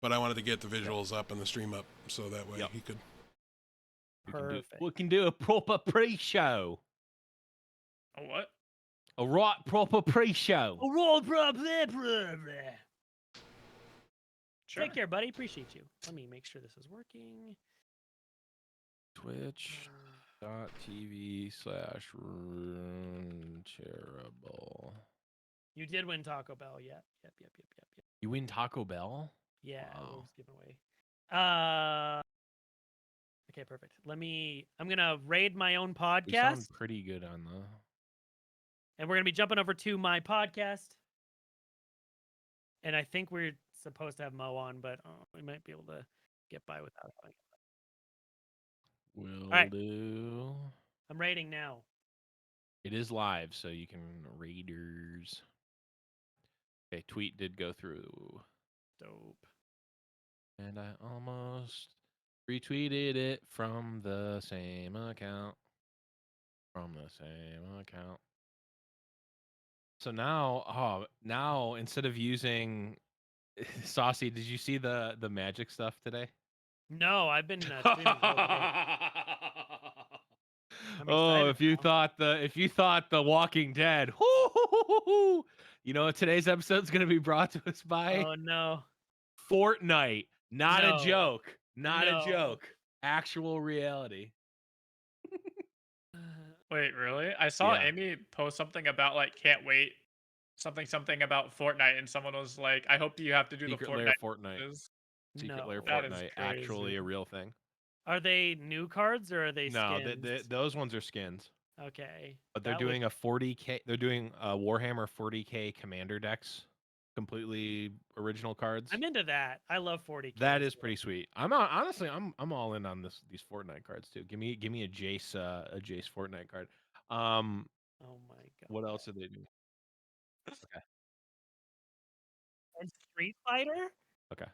but I wanted to get the visuals up and the stream up so that way he could. Perfect. We can do a proper pre-show. A what? A right proper pre-show. Sure. Take care, buddy. Appreciate you. Let me make sure this is working. Twitch.tv/Charitable. You did win Taco Bell. Yep. You win Taco Bell? Yeah, Wow. it was given away. Okay, perfect. I'm gonna raid my own You podcast, sound pretty good on the. and we're gonna be jumping over to my podcast. And I think we're supposed to have Mo on, but we might be able to get by without him. Will right. do. I'm raiding now. It is live, so you can raiders. Okay, tweet did go through. Dope. And I almost retweeted it from the same account. So now instead of using Saucy, did you see the magic stuff today? No, I've been streaming. Oh, if you thought the Walking Dead, you know what today's episode's gonna be brought to us by? Oh no, Fortnite. Not a No. joke. Not a No. joke. Actual reality. Wait, really? I saw Yeah. Amy post something about like can't wait, something about Fortnite, and someone was like, "I hope you have to do Secret the lair Fortnite. quizzes." Secret lair No. That is Fortnite. Actually a crazy. real thing. Are they new cards or are they No, skins? those ones are skins. Okay. But they're That doing a 40K. They're doing a Warhammer 40K commander decks. Completely original cards. I'm into that. I love 40K. That is pretty sweet. Honestly, I'm all in on these Fortnite cards too. Give me a Jace Fortnite card. Oh my god. What else are they doing? Okay. And Street Fighter? Okay.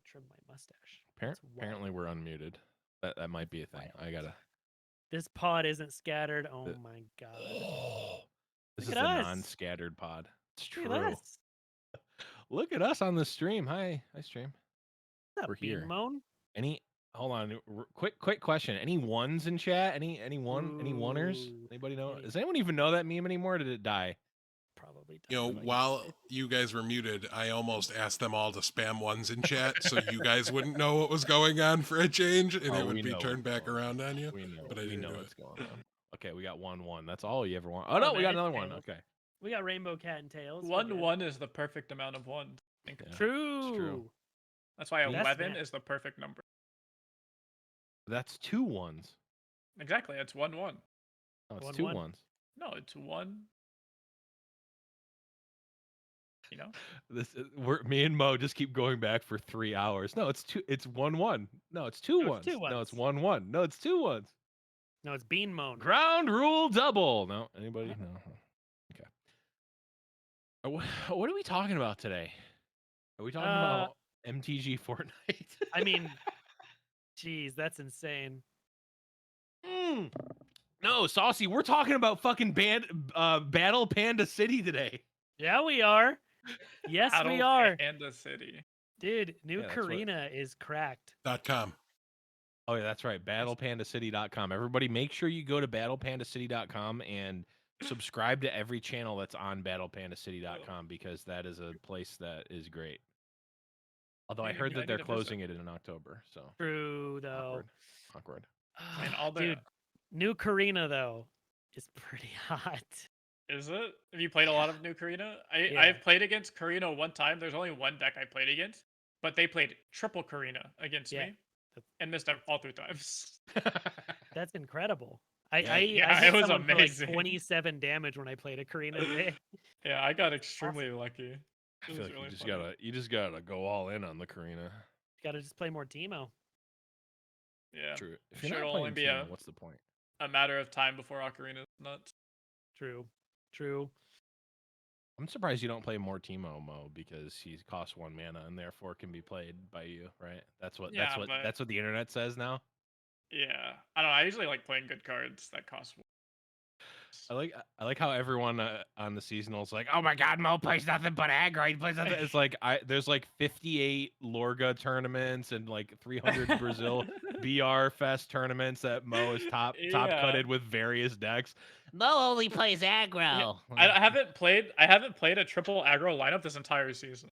trim my mustache. That's wild. Apparently, we're unmuted. That might be a thing. I gotta. This pod isn't scattered. Oh The- my god. This Look is at the us. non-scattered pod. It's Look true. at us. Look at us on the stream. Hi stream. What's up, We're here. Bean Moan? Hold on. Quick question. Any ones in chat? Any oneers? Ooh, Anybody know? any- Does anyone even know that meme anymore? Or did it die? Probably. You know, does, like, while you guys were muted, I almost asked them all to spam ones in chat so you guys wouldn't know what was going on for a change, and Oh, it we would be know turned what's back going around on you. We know. But I we didn't know do what's it. going on. Okay, we got 1-1. That's all you ever want. Oh Oh, no, we got man, another it's one. tails. Okay. We got Rainbow Cat and Tails. 1-1 is the perfect amount of ones. I think. Yeah. True. That's why That's 11 that. is the perfect number. That's 2 1s. Exactly. It's 1-1. Oh, it's 1-1. 2 1s. No, it's 1. You know? Me and Mo just keep going back for 3 hours. No, it's 1-1. No, it's 2 No, ones. it's 2 No, it's ones. 1-1. No, it's 2 ones. No, it's Bean Moan. Ground rule double. No, anybody? No. Okay. What are we talking about today? Are we talking about MTG Fortnite? I mean, geez, that's insane. No, Saucy, we're talking about fucking Battle Panda City today. Yeah, we are. Yes, we Battle are. Panda City. Dude, new Yeah, that's what- Karina is cracked. .com. Oh, yeah, that's right. BattlePandaCity.com. Everybody, make sure you go to BattlePandaCity.com and subscribe to every channel that's on BattlePandaCity.com because that is a place that is great. Although I Maybe heard I that need they're to visit. closing it in October, so True, though. awkward. And all the Dude, new Karina, though, is pretty hot. Is it? Have you played a lot of new Karina? Yeah. I've played against Karina one time. There's only one deck I played against, but they played triple Karina against Yeah. me and missed them all 3 times. That's incredible. Yeah, I it hit was someone for, like, amazing. 27 damage when I played a Karina today. Yeah, I got extremely lucky. I It feel was like really you funny. just gotta go all in on the Karina. Gotta just play more Teemo. Yeah, True. If Should you're not only playing be Teemo, a- what's the point? a matter of time before Ocarina's nuts. True. I'm surprised you don't play more Teemo, Mo, because he costs 1 mana and therefore can be played by you, right? That's what Yeah, but- that's what the internet says now. Yeah, I don't know. I usually like playing good cards that cost. I like how everyone on the seasonal's like, oh my god, Mo plays nothing but aggro. He plays nothing. It's like there's like 58 Lorga tournaments and like 300 Brazil BR Fest tournaments that Mo is top Yeah. cutted with various decks. Mo only plays aggro. I haven't played a triple aggro lineup this entire season.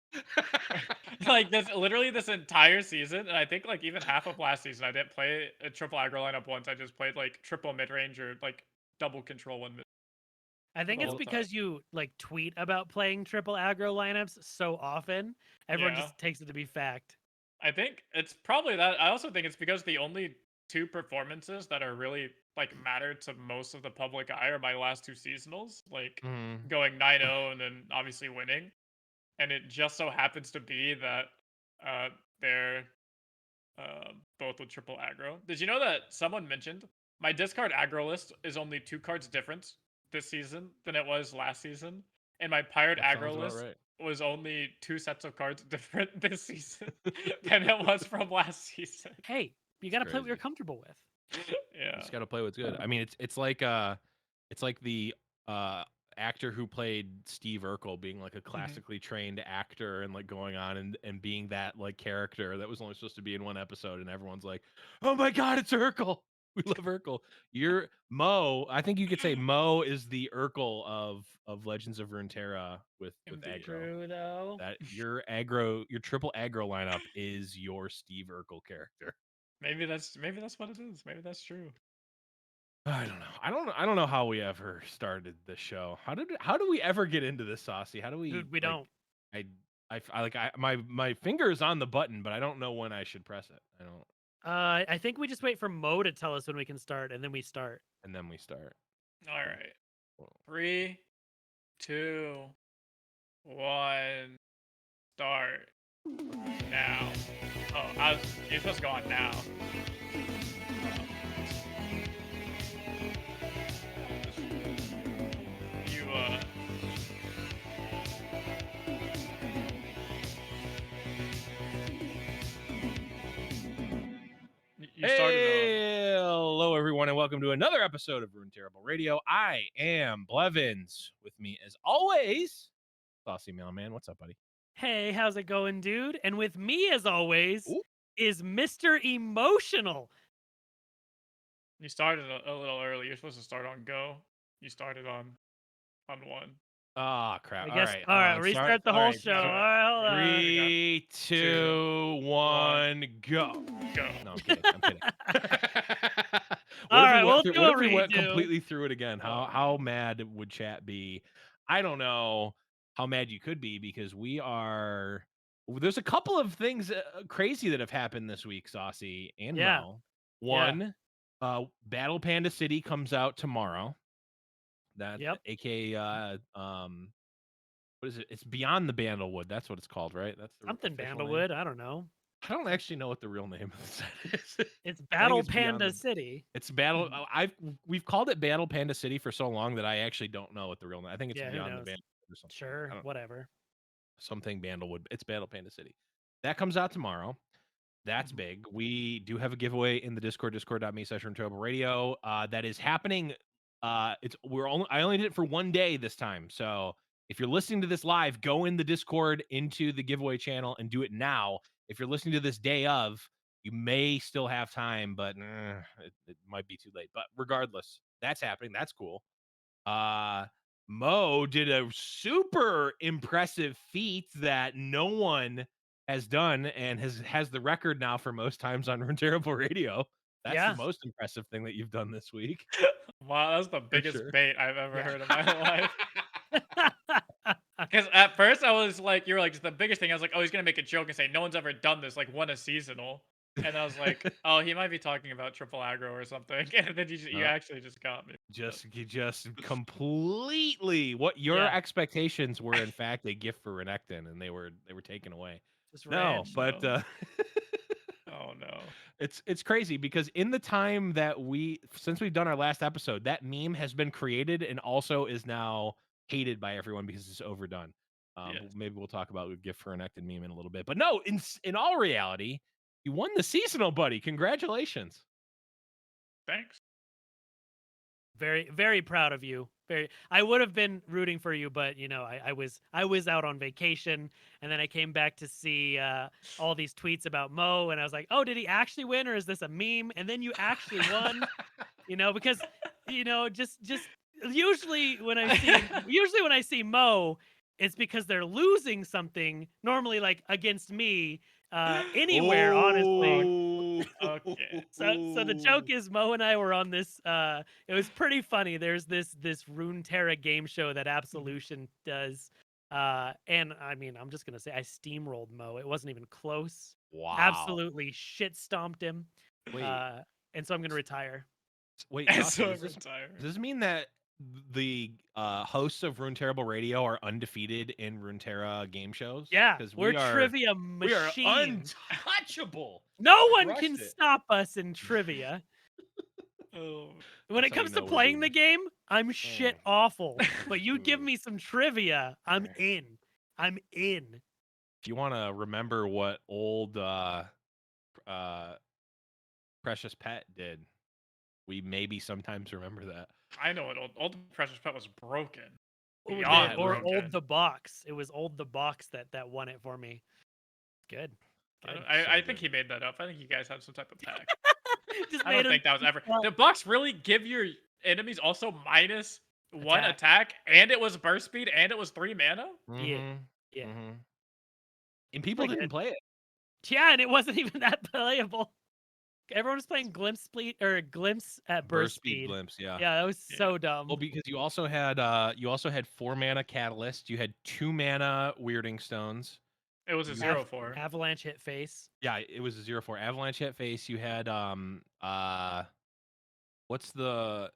Like this entire season, and I think like even half of last season, I didn't play a triple aggro lineup once. I just played like triple mid range or like double control 1 mid. I think it's All the time. because you like tweet about playing triple aggro lineups so often, everyone Yeah. just takes it to be fact. I think it's probably that. I also think it's because the only 2 performances that are really like matter to most of the public eye are my last 2 seasonals, like Mhm. going 9-0 and then obviously winning. And it just so happens to be that they're both with triple aggro. Did you know that someone mentioned my discard aggro list is only 2 cards different this season than it was last season, and my pirate That sounds aggro about list right. was only 2 sets of cards different this season than it was from last season. Hey, you gotta play what you're crazy. comfortable with. Yeah. Just gotta play what's good. I mean, it's like the actor who played Steve Urkel being like a classically trained actor and like going on and being that like character that was only supposed to be in 1 episode, and everyone's like, oh my god, it's Urkel. We love Urkel. You're Mo. I think you could say Mo is the Urkel of Legends of Runeterra with Indeed. aggro. True though. That your triple aggro lineup is your Steve Urkel character. Maybe that's what it is. Maybe that's true. I don't know. I don't know how we ever started this show. How do we ever get into this, Saucy? How do we? Dude, we like, don't. My finger is on the button, but I don't know when I should press it. I don't. I think we just wait for Mo to tell us when we can start, and then we start. And then we start. All right. 3, 2, 1, start. Now. Oh, you're supposed to go on now. You You started Hello, everyone, and welcome to another episode of Rune Terrible Radio. I am Blevins. With me, as always, Saucy Mailman. What's up, buddy? Hey, how's it going, dude? And with me, as always, Ooh. is Mr. Emotional. You started a little early. You're supposed to start on go. You started on one. Oh, crap. I guess. All right. Restart the whole show. All All right. right, hold on. 3, 2, 1, go. Go. No, I'm kidding. I'm kidding. All right, we'll what do a if we went redo. completely through it again? How mad would chat be? I don't know how mad you could be because there's a couple of things crazy that have happened this week, Saucy and Yeah. Mo. One, Battle Panda City comes out tomorrow. That Yep. aka what is it? It's Beyond the Bandlewood. That's what it's called, right? That's the Something official name. Bandlewood. I don't know. I don't actually know what the real name of the set is. It's Battle it's Beyond Panda the- City. It's Battle. We've called it Battle Panda City for so long that I actually don't know what the real name. I think it's Yeah, who Beyond the knows? Bandlewood or something. Sure, I don't- whatever. Something Bandlewood. It's Battle Panda City. That comes out tomorrow. That's big. We do have a giveaway in the Discord, discord.me/RuneTerribleRadio. That is happening. I only did it for one day this time. So if you're listening to this live, go in the Discord into the giveaway channel and do it now. If you're listening to this day of, you may still have time, but it might be too late. But regardless, that's happening. That's cool. Mo did a super impressive feat that no one has done and has the record now for most times on Rune Terrible Radio. That's Yeah. the most impressive thing that you've done this week. Wow, that's the biggest sure. bait I've ever Yeah. heard in my life. Because at first I was like, you were like, the biggest thing. I was like, oh, he's gonna make a joke and say no one's ever done this, like won a seasonal. And I was like, oh, he might be talking about triple aggro or something. And then you No. actually just got me. You just completely what your Yeah. expectations were in fact a gift for Renekton, and they were taken away. Just No, ranch. but Oh no. it's crazy because in the time that since we've done our last episode, that meme has been created and also is now hated by everyone because it's overdone. Yes. Maybe we'll talk about the gift for Renekton meme in a little bit. But no, in all reality, you won the seasonal, buddy. Congratulations. Thanks. Very, very proud of you. I would have been rooting for you, but I was out on vacation, and then I came back to see all these tweets about Mo, and I was like, oh, did he actually win, or is this a meme? And then you actually won, because just usually when I see Mo, it's because they're losing something. Normally, like against me, anywhere, honestly. Okay. So the joke is Mo and I were on this it was pretty funny. There's this Runeterra game show that Absolution does. And I mean, I'm just gonna say I steamrolled Mo. It wasn't even close. Wow. Absolutely shit stomped him. Wait. And so I'm gonna retire. Wait, And Josh, so does retired. this mean that the hosts of Rune Terrible Radio are undefeated in Runeterra game shows? Yeah, 'Cause we're trivia We are machines. untouchable. No one Crushed can it. stop us in trivia. Oh. When it That's how you comes to know we're playing the losing. game, I'm shit awful. But you give Ooh. me some trivia, I'm in. I'm in. If you want to remember what old Precious Pet did, we maybe sometimes remember that. I know what old Precious Pet was broken. Or Beyond Old broken. the Box. It was Old the Box that won it for me. Good. Good. I So think good. he made that up. I think you guys have some type of pack. Just I made don't him think that was ever. well, Did Box really give your enemies also minus one Attack. attack, and it was burst speed, and it was 3 mana? Mhm, yeah. mhm. And people Pretty didn't good. play it. Yeah, and it wasn't even that playable. Everyone was playing Glimpse at burst speed. Glimpse, yeah. Yeah, that was so dumb. Well, because you also had 4 mana Catalyst, you had 2 mana Weirding Stones. It was a You 0/4. Avalanche hit face. Yeah, it was a 0/4 Avalanche hit face. You had what's the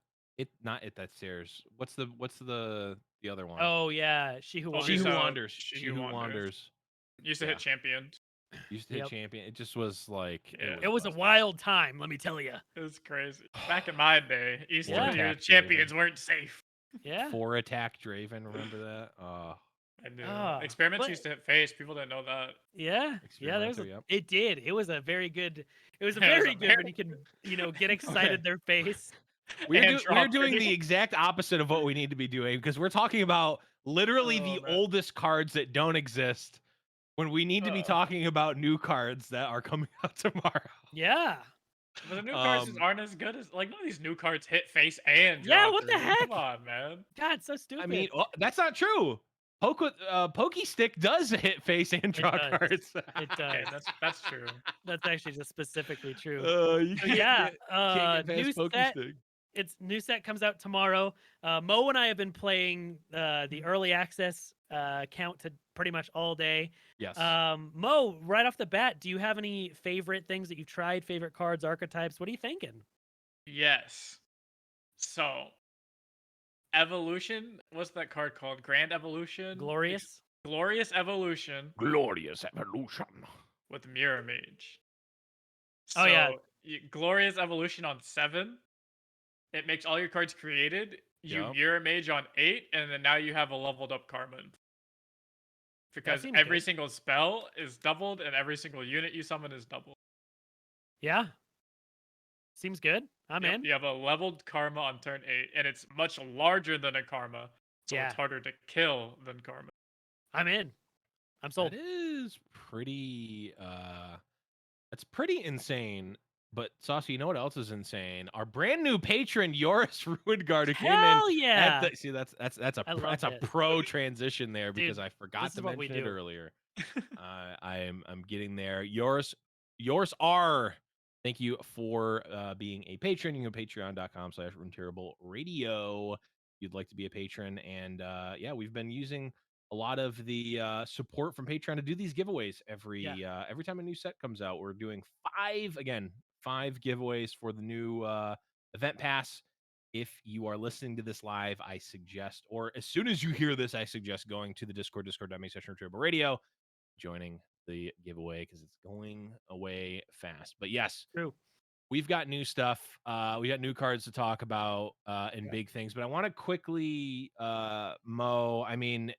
not it that stairs. What's the other one? Oh yeah, She Who Oh, Wanders. She Who so Wanders. She She Who Who Wanders. Wanders. Used to Yeah. hit champions. Used to hit Yep. champion. It just was like Yeah. It was a busted. wild time, let me tell you. It was crazy. Back in my day, Eastern Yeah. your Attack champions weren't safe. Yeah. 4 attack Draven, remember that? I Yeah. Ah, Experiments but used to hit face. People didn't know that. yeah, there's Experimenter, a yep. it did. It was a very good. It was a It was very a good very when you can get Okay. excited their face. and We're draw doing pretty. the exact opposite of what we need to be doing because we're talking about literally Oh the man. oldest cards that don't exist when we need to be Uh, talking about new cards that are coming out tomorrow. Yeah, but the new cards just Um, aren't as good as like none of these new cards hit face and yeah. draw What the three. Come heck? on, man. God, so I mean, stupid. that's not true. Pokey Stick does hit face and It draw does. cards. It Okay, does. that's true. That's actually just specifically true. You So can't yeah, get new past Pokey set. Stick. It's new set comes out tomorrow. Mo and I have been playing the early access account to pretty much all day. Yes. Mo, right off the bat, do you have any favorite things that you've tried? Favorite cards, archetypes? What are you thinking? Yes. So evolution. What's that card called? Grand Evolution. Glorious. Glorious Evolution Glorious evolution. with Mirror Mage. Oh yeah, So Glorious Evolution on 7. It makes all your cards created. You Yep. Mirror Mage on 8, and then now you have a leveled up Karma. that Because seems every good. single spell is doubled, and every single unit you summon is doubled. Yeah, seems good. I'm Yep, in. you have a leveled Karma on turn 8, and it's much larger than a Karma, so Yeah, it's harder to kill than Karma. I'm in. I'm sold. That is pretty that's pretty insane. But Saucy, you know what else is insane? Our brand new patron, Yoris Ruidgard, who came in Hell at yeah! the see that's I love a this, pro transition there because dude. I forgot This to is what we mention it do. earlier. I'm getting there. Yours R. Thank you for being a patron. You can go to patreon.com/roomtable radio. If you'd like to be a patron. And yeah, we've been using a lot of the support from Patreon to do these giveaways every time a new set comes out. We're doing five giveaways for the new event pass. If you are listening to this live, I suggest, or as soon as you hear this, I suggest going to the discord.me/roomtable radio, joining the giveaway because it's going away fast. But yes, True. we've got new stuff. We got new cards to talk about and big things. But I want to quickly, Mo. I mean,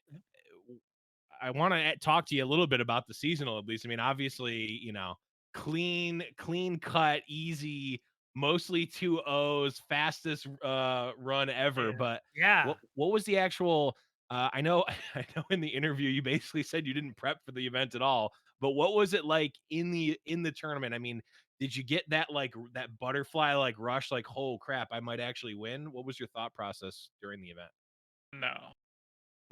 I want to talk to you a little bit about the seasonal, at least. I mean, obviously, clean cut, easy, mostly 2 O's, fastest run ever. But Yeah. what was the actual? I know I know in the interview you basically said you didn't prep for the event at all. But what was it like in the tournament? I mean, did you get that that butterfly rush? Like, oh crap, I might actually win. What was your thought process during the event? No.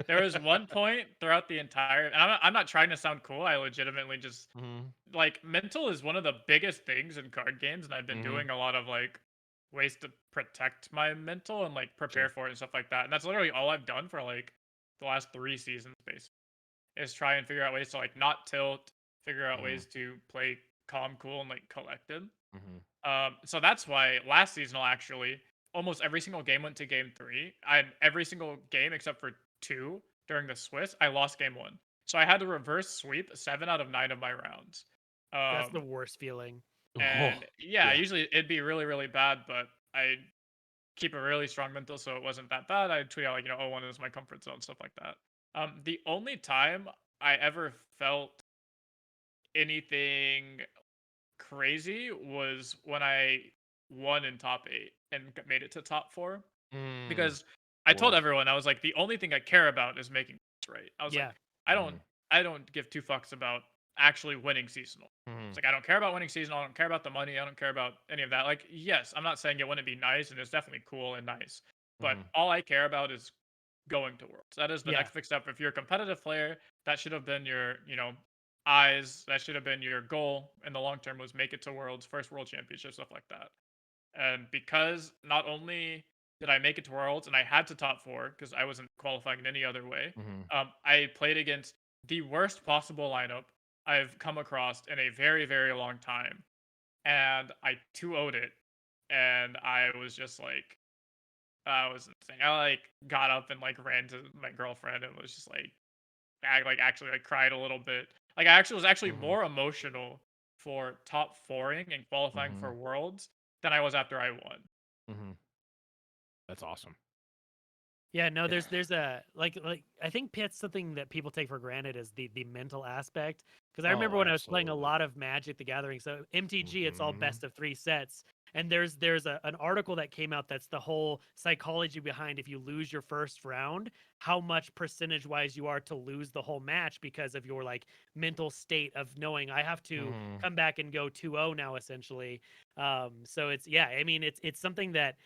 There was one point throughout the entire, and I'm not trying to sound cool. I legitimately just Mm-hmm. like mental is one of the biggest things in card games, and I've been Mm-hmm. doing a lot of like ways to protect my mental and like prepare Sure. for it and stuff like that. And that's literally all I've done for like the last 3 seasons, basically, is try and figure out ways to like not tilt, figure out Mhm. ways to play calm, cool, and like collected. Mm-hmm. So that's why last seasonal actually almost every single game went to game 3. And every single game except for 2 during the Swiss, I lost game 1. So I had to reverse sweep 7 out of 9 of my rounds. That's the Um, worst feeling. Oh, and yeah, yeah. usually it'd be really, really bad, but I keep a really strong mental, so it wasn't that bad. I tweet out like, oh, one is my comfort zone, stuff like that. The only time I ever felt anything crazy was when I won in top 8 and made it to top 4, Mm, because I told Lord. everyone, I was like, the only thing I care about is making this right. I was like, Yeah. I Mhm. don't I don't give two fucks about actually winning seasonal. It's Mhm. like I don't care about winning seasonal, I don't care about the money, I don't care about any of that. Like, yes, I'm not saying it wouldn't be nice, and it's definitely cool and nice. But Mhm. all I care about is going to Worlds. That is the Yeah. next big step. If you're a competitive player, that should have been your, eyes. That should have been your goal in the long term, was make it to Worlds, first World Championship, stuff like that. And because not only did I make it to Worlds and I had to top 4 because I wasn't qualifying in any other way, Mhm. I played against the worst possible lineup I've come across in a very, very long time. And I 2-0'd it. And I was just like, I was insane. I got up and ran to my girlfriend and was just actually cried a little bit. Like, I actually was actually Mhm. more emotional for top fouring and qualifying for Mhm. Worlds than I was after I won. Mhm. That's awesome. Yeah, no, there's a like I think that's something that people take for granted is the mental aspect. Because I remember Oh, when I was playing a absolutely. lot of Magic the Gathering, so MTG, it's all Mhm. best of 3 sets. And there's an article that came out that's the whole psychology behind if you lose your first round, how much percentage wise you are to lose the whole match because of your like mental state of knowing I have to Mhm. come back and go 2-0 now essentially. So it's yeah, I mean it's something that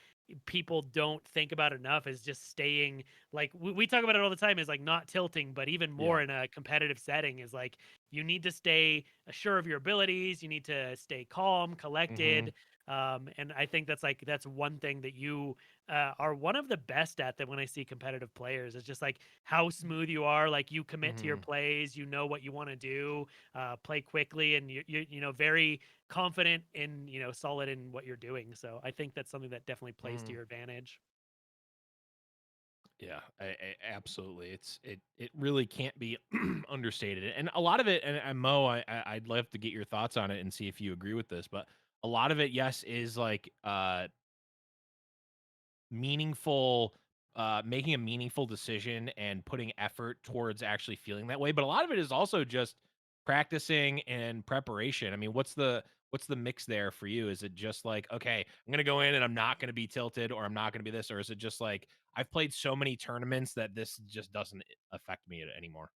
people don't think about enough is just staying like we talk about it all the time is like not tilting, but even more Yeah. in a competitive setting is like you need to stay sure of your abilities, you need to stay calm, Mhm. collected. And I think that's one thing that you are one of the best at, that when I see competitive players is just like how smooth you are, like you commit to your Mhm. plays, you know what you want to do, play quickly, and you know very confident and solid in what you're doing. So I think that's something that definitely plays to Mhm. your advantage. Yeah, absolutely. It really can't be understated, and a lot of it. And Mo, I'd love to get your thoughts on it and see if you agree with this. But a lot of it, yes, is like meaningful, making a meaningful decision and putting effort towards actually feeling that way. But a lot of it is also just practicing and preparation. I mean, what's the mix there for you? Is it just like, okay, I'm gonna go in and I'm not gonna be tilted, or I'm not gonna be this, or is it just like I've played so many tournaments that this just doesn't affect me anymore?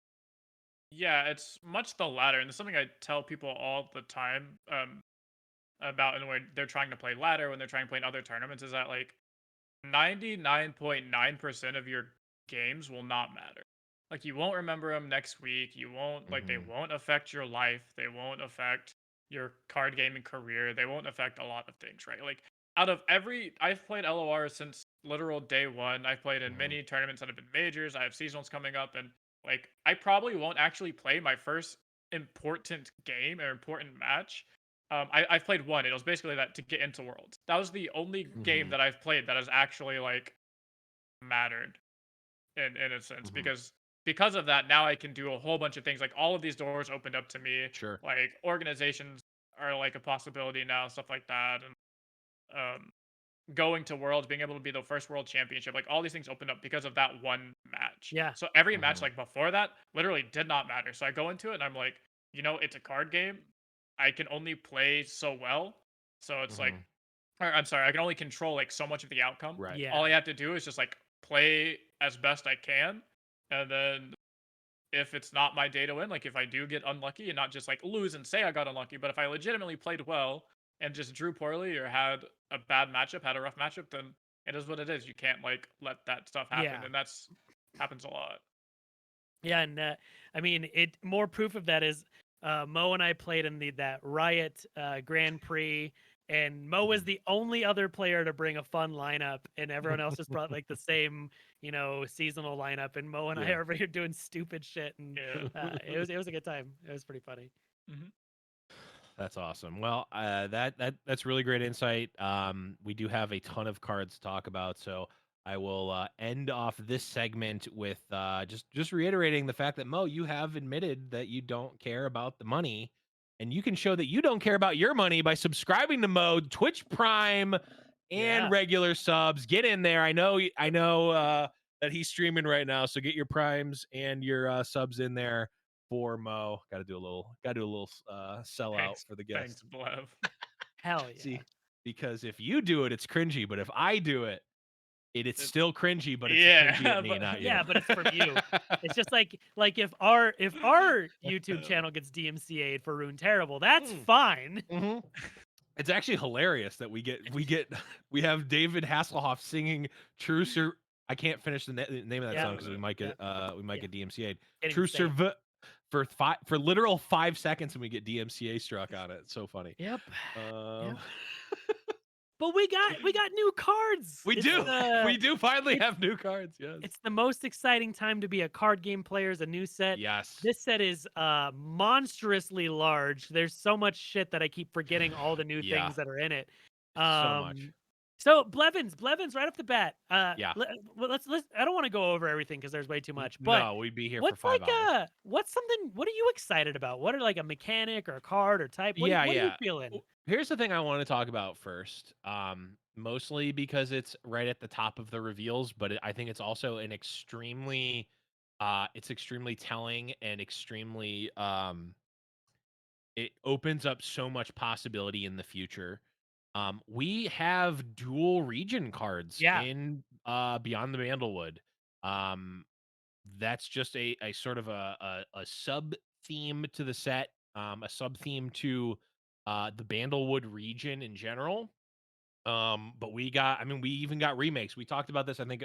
Yeah, it's much the latter, and it's something I tell people all the time about, and when they're trying to play ladder, when they're trying to play in other tournaments, is that like 99.9% of your games will not matter. Like you won't remember them next week. You won't like they Hmm. won't affect your life. They won't affect your card gaming career. They won't affect a lot of things, right? Like out of every I've played LOR since literal day 1. I've played in Hmm. many tournaments that have been majors. I have seasonals coming up, and like I probably won't actually play my first important game or important match. I've played one. It was basically that to get into Worlds. That was the only game Hmm. that I've played that has actually like mattered in a sense, Hmm. because of that now I can do a whole bunch of things. Like all of these doors opened up to me. Sure. Like organizations are like a possibility now, stuff like that, and um, going to Worlds, being able to be the first World Championship, like all these things opened up because of that one match. Yeah. So every match Hmm. like before that literally did not matter. So I go into it and I'm like, it's a card game. I can only play so well. So it's like, Hmm. or I'm sorry, I can only control like so much of the outcome. Right. All I Yeah. have to do is just like play as best I can, and then if it's not my day to win, like if I do get unlucky and not just like lose and say I got unlucky, but if I legitimately played well and just drew poorly or had a bad matchup, had a rough matchup, then it is what it is. You can't like let that stuff happen, Yeah. and that's happens a lot. Yeah, and I mean, it more proof of that is Mo and I played in that Riot Grand Prix, and Mo was Mhm. the only other player to bring a fun lineup, and everyone else just brought like the same, seasonal lineup. And Mo and I Yeah. are over here doing stupid shit, and Yeah. it was a good time. It was pretty funny. Hmm. That's awesome. Well, that's really great insight. We do have a ton of cards to talk about, so I will end off this segment with just reiterating the fact that Mo, you have admitted that you don't care about the money, and you can show that you don't care about your money by subscribing to Mo, Twitch Prime, and Yeah. regular subs. Get in there. I know that he's streaming right now, so get your primes and your subs in there for Mo. Got to do a little sellout Thanks, for the guest. thanks, Blev. Hell yeah. See, because if you do it, it's cringy, but if I do it, it's It, still cringy, but it's cringy at yeah, me, but not you. Yeah, but it's from you. It's just like if our YouTube channel gets DMCA'd for Rune Terrible, that's Mm, fine. mhm. It's actually hilarious that we have David Hasselhoff singing "True Sir." I can't finish the name of that Yeah. song because Yeah. we might Yeah. get DMCA'd. Can't even True say it. Sir for literal 5 seconds, and we get DMCA struck on it. It's so funny. Yep. Um, Yep. But we got new cards. we It's do the we do finally it's have new cards. Yes. it's the most exciting time to be a card game player. Is a new set. Yes. This set is monstrously large. There's so much shit that I keep forgetting all the new Yeah. things that are in it. So much. So Blevins right off the bat. Yeah. Let's. I don't want to go over everything because there's way too much. But No, we'd be here for what's 5 hours. what's something? What are you excited about? What are like a mechanic or a card or type? Yeah, What are you yeah. feeling? Here's the thing I want to talk about first. Mostly because it's right at the top of the reveals, but I think it's also an extremely, it's extremely telling and extremely, it opens up so much possibility in the future. We have dual region cards Yeah, in Beyond the Bandlewood. Um, that's just a sort of a sub theme to the set, a sub theme to the Bandlewood region in general. But I mean, we even got remakes. We talked about this, I think,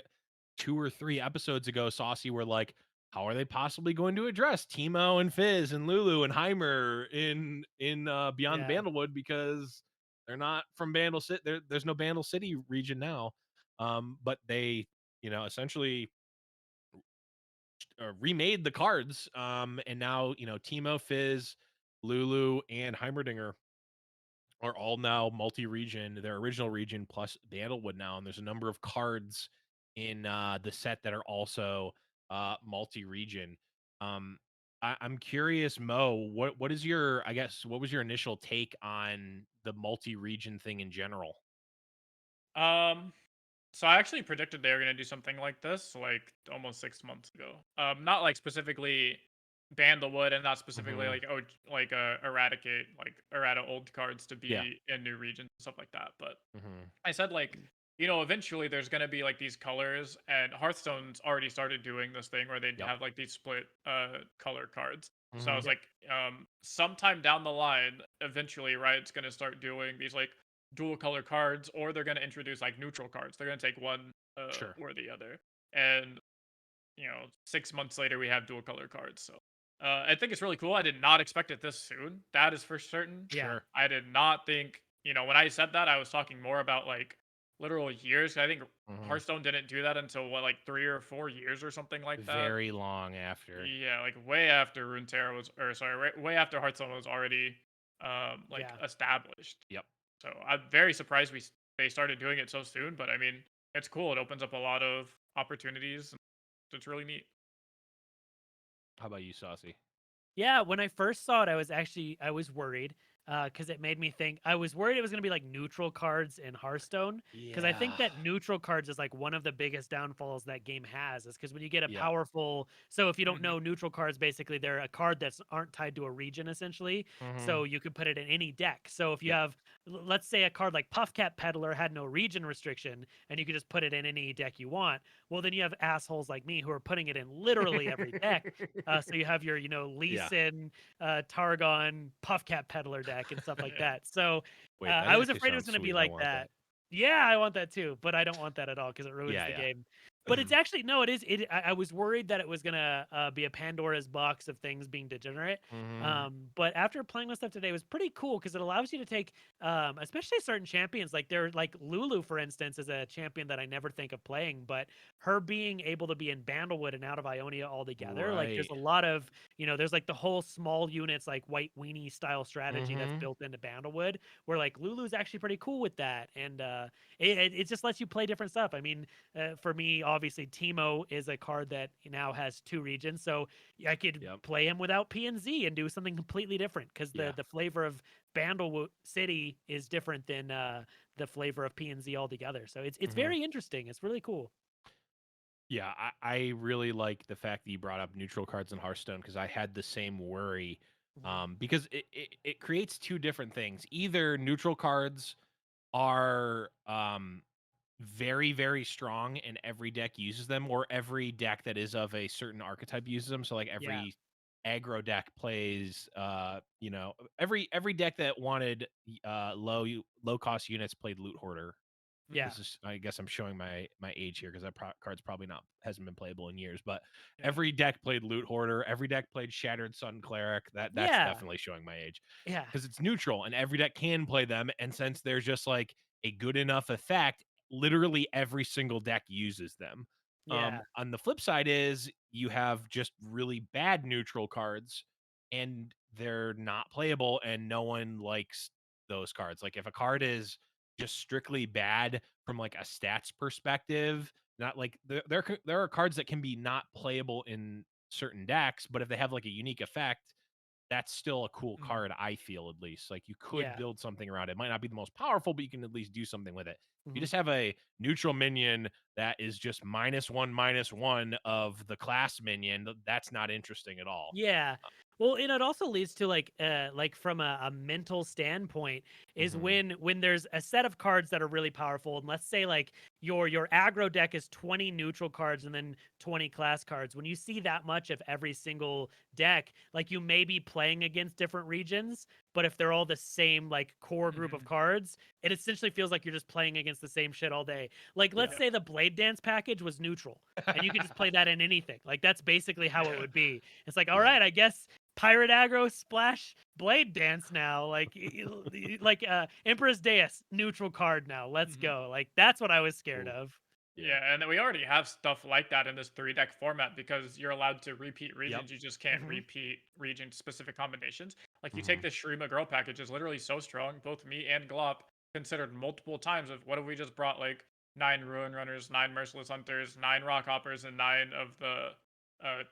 2 or 3 episodes ago. Saucy were like, how are they possibly going to address Timo and Fizz and Lulu and Heimer in Beyond the yeah, Bandlewood because they're not from Bandle City. There's no Bandle City region now. But they, essentially remade the cards. And now, Timo, Fizz, Lulu, and Heimerdinger are all now multi-region, their original region plus Bandlewood now, and there's a number of cards in the set that are also multi-region. Um, I'm curious, Mo, what is your, I guess, what was your initial take on the multi-region thing in general? Um, so I actually predicted they were gonna do something like this, like almost 6 months ago. Not like specifically Bandlewood, and not specifically Hmm. like eradicate like errata old cards to Yeah. be in new regions and stuff like that. But Hmm. I said like, eventually there's gonna be like these colors, and Hearthstone's already started doing this thing where they'd Yep. have like these split color cards. So I Hmm. was yep, like, sometime down the line, eventually Riot's gonna start doing these like dual color cards, or they're gonna introduce like neutral cards. They're gonna take one Sure. or the other. And 6 months later we have dual color cards. So I think it's really cool. I did not expect it this soon. That is for certain. yeah, Sure. I did not think, when I said that, I was talking more about like literal years. I think Hmm. Hearthstone didn't do that until what, like 3 or 4 years or something like that. Very long after. Yeah, like way after Runeterra was, or sorry, way after Hearthstone was already like yeah. established. Yep. So I'm very surprised they started doing it so soon. But I mean, it's cool. It opens up a lot of opportunities. It's really neat. How about you, Saucy? Yeah, when I first saw it, I was worried because it made me think. I was worried it was going to be like neutral cards in Hearthstone because I think Yeah. that neutral cards is like one of the biggest downfalls that game has. Is because when you get a Yep. powerful, so if you don't Hmm. know neutral cards, basically they're a card that's aren't tied to a region essentially. Hmm. So you could put it in any deck. So if you Yep. have, let's say a card like Puffcat Peddler had no region restriction, and you could just put it in any deck you want. Well, then you have assholes like me who are putting it in literally every deck. So you have your, Lee Yeah. Sin, Targon, Puffcat Peddler deck and stuff like Yeah. that. So Wait, that I was actually afraid it was sounds going to be sweet. I like want that. that. Yeah, I want that too, but I don't want that at all because it ruins Yeah, the yeah. game. But it's actually no, it is. I was worried that it was gonna be a Pandora's box of things being degenerate. Mhm. But after playing with stuff today, it was pretty cool because it allows you to take, especially certain champions. Like they're like Lulu, for instance, is a champion that I never think of playing, but her being able to be in Bandlewood and out of Ionia altogether, like there's Right. a lot of, there's like the whole small units like white weenie style strategy that's Mhm. built into Bandlewood, where like Lulu's actually pretty cool with that, and it just lets you play different stuff. I mean, for me, obviously, Timo is a card that now has 2 regions, so I could Yep. play him without PNZ and do something completely different because the Yeah. the flavor of Bandle City is different than the flavor of PNZ altogether. So it's Mhm. very interesting. It's really cool. Yeah, I really like the fact that you brought up neutral cards in Hearthstone because I had the same worry. Mhm. Because it creates two different things. Either neutral cards are very, very strong and every deck uses them, or every deck that is of a certain archetype uses them. So like Yeah, every aggro deck plays every deck that wanted low cost units played loot hoarder. yeah, This is, I guess I'm showing my age here because that card's probably not hasn't been playable in years. But Yeah. every deck played Loot Hoarder. Every deck played Shattered Sun Cleric. That's yeah, definitely showing my age yeah, because it's neutral and every deck can play them. And since there's just like a good enough effect, literally every single deck uses them. yeah, On the flip side is you have just really bad neutral cards and they're not playable and no one likes those cards. Like if a card is just strictly bad from like a stats perspective. Not like there are cards that can be not playable in certain decks, but if they have like a unique effect, that's still a cool Mhm. card, I feel, at least. Like you could Yeah. build something around it. It might not be the most powerful, but you can at least do something with it. If you Mhm. just have a neutral minion that is just -1/-1 of the class minion, that's not interesting at all. Yeah. Well, and it also leads to like from a mental standpoint is Mhm. when there's a set of cards that are really powerful, and let's say like your aggro deck is 20 neutral cards and then 20 class cards. When you see that much of every single deck, like you may be playing against different regions, but if they're all the same like core group of Mhm. cards, it essentially feels like you're just playing against the same shit all day. Like let's Yeah. say the Blade Dance package was neutral and you could just play that in anything. Like that's basically how it would be. It's like, all Yeah. right, I guess pirate aggro splash blade dance now. Like Empress Deus neutral card now. Let's Mhm. go. Like that's what I was scared Ooh. of. Yeah, and then we already have stuff like that in this 3 deck format because you're allowed to repeat regions. You just can't Mhm. repeat region specific combinations. Like you take Mhm. the Shurima Girl package is literally so strong. Both me and Glop considered multiple times of what if we just brought like 9 Ruin Runners, 9 Merciless Hunters, 9 Rock Hoppers, and 9 of the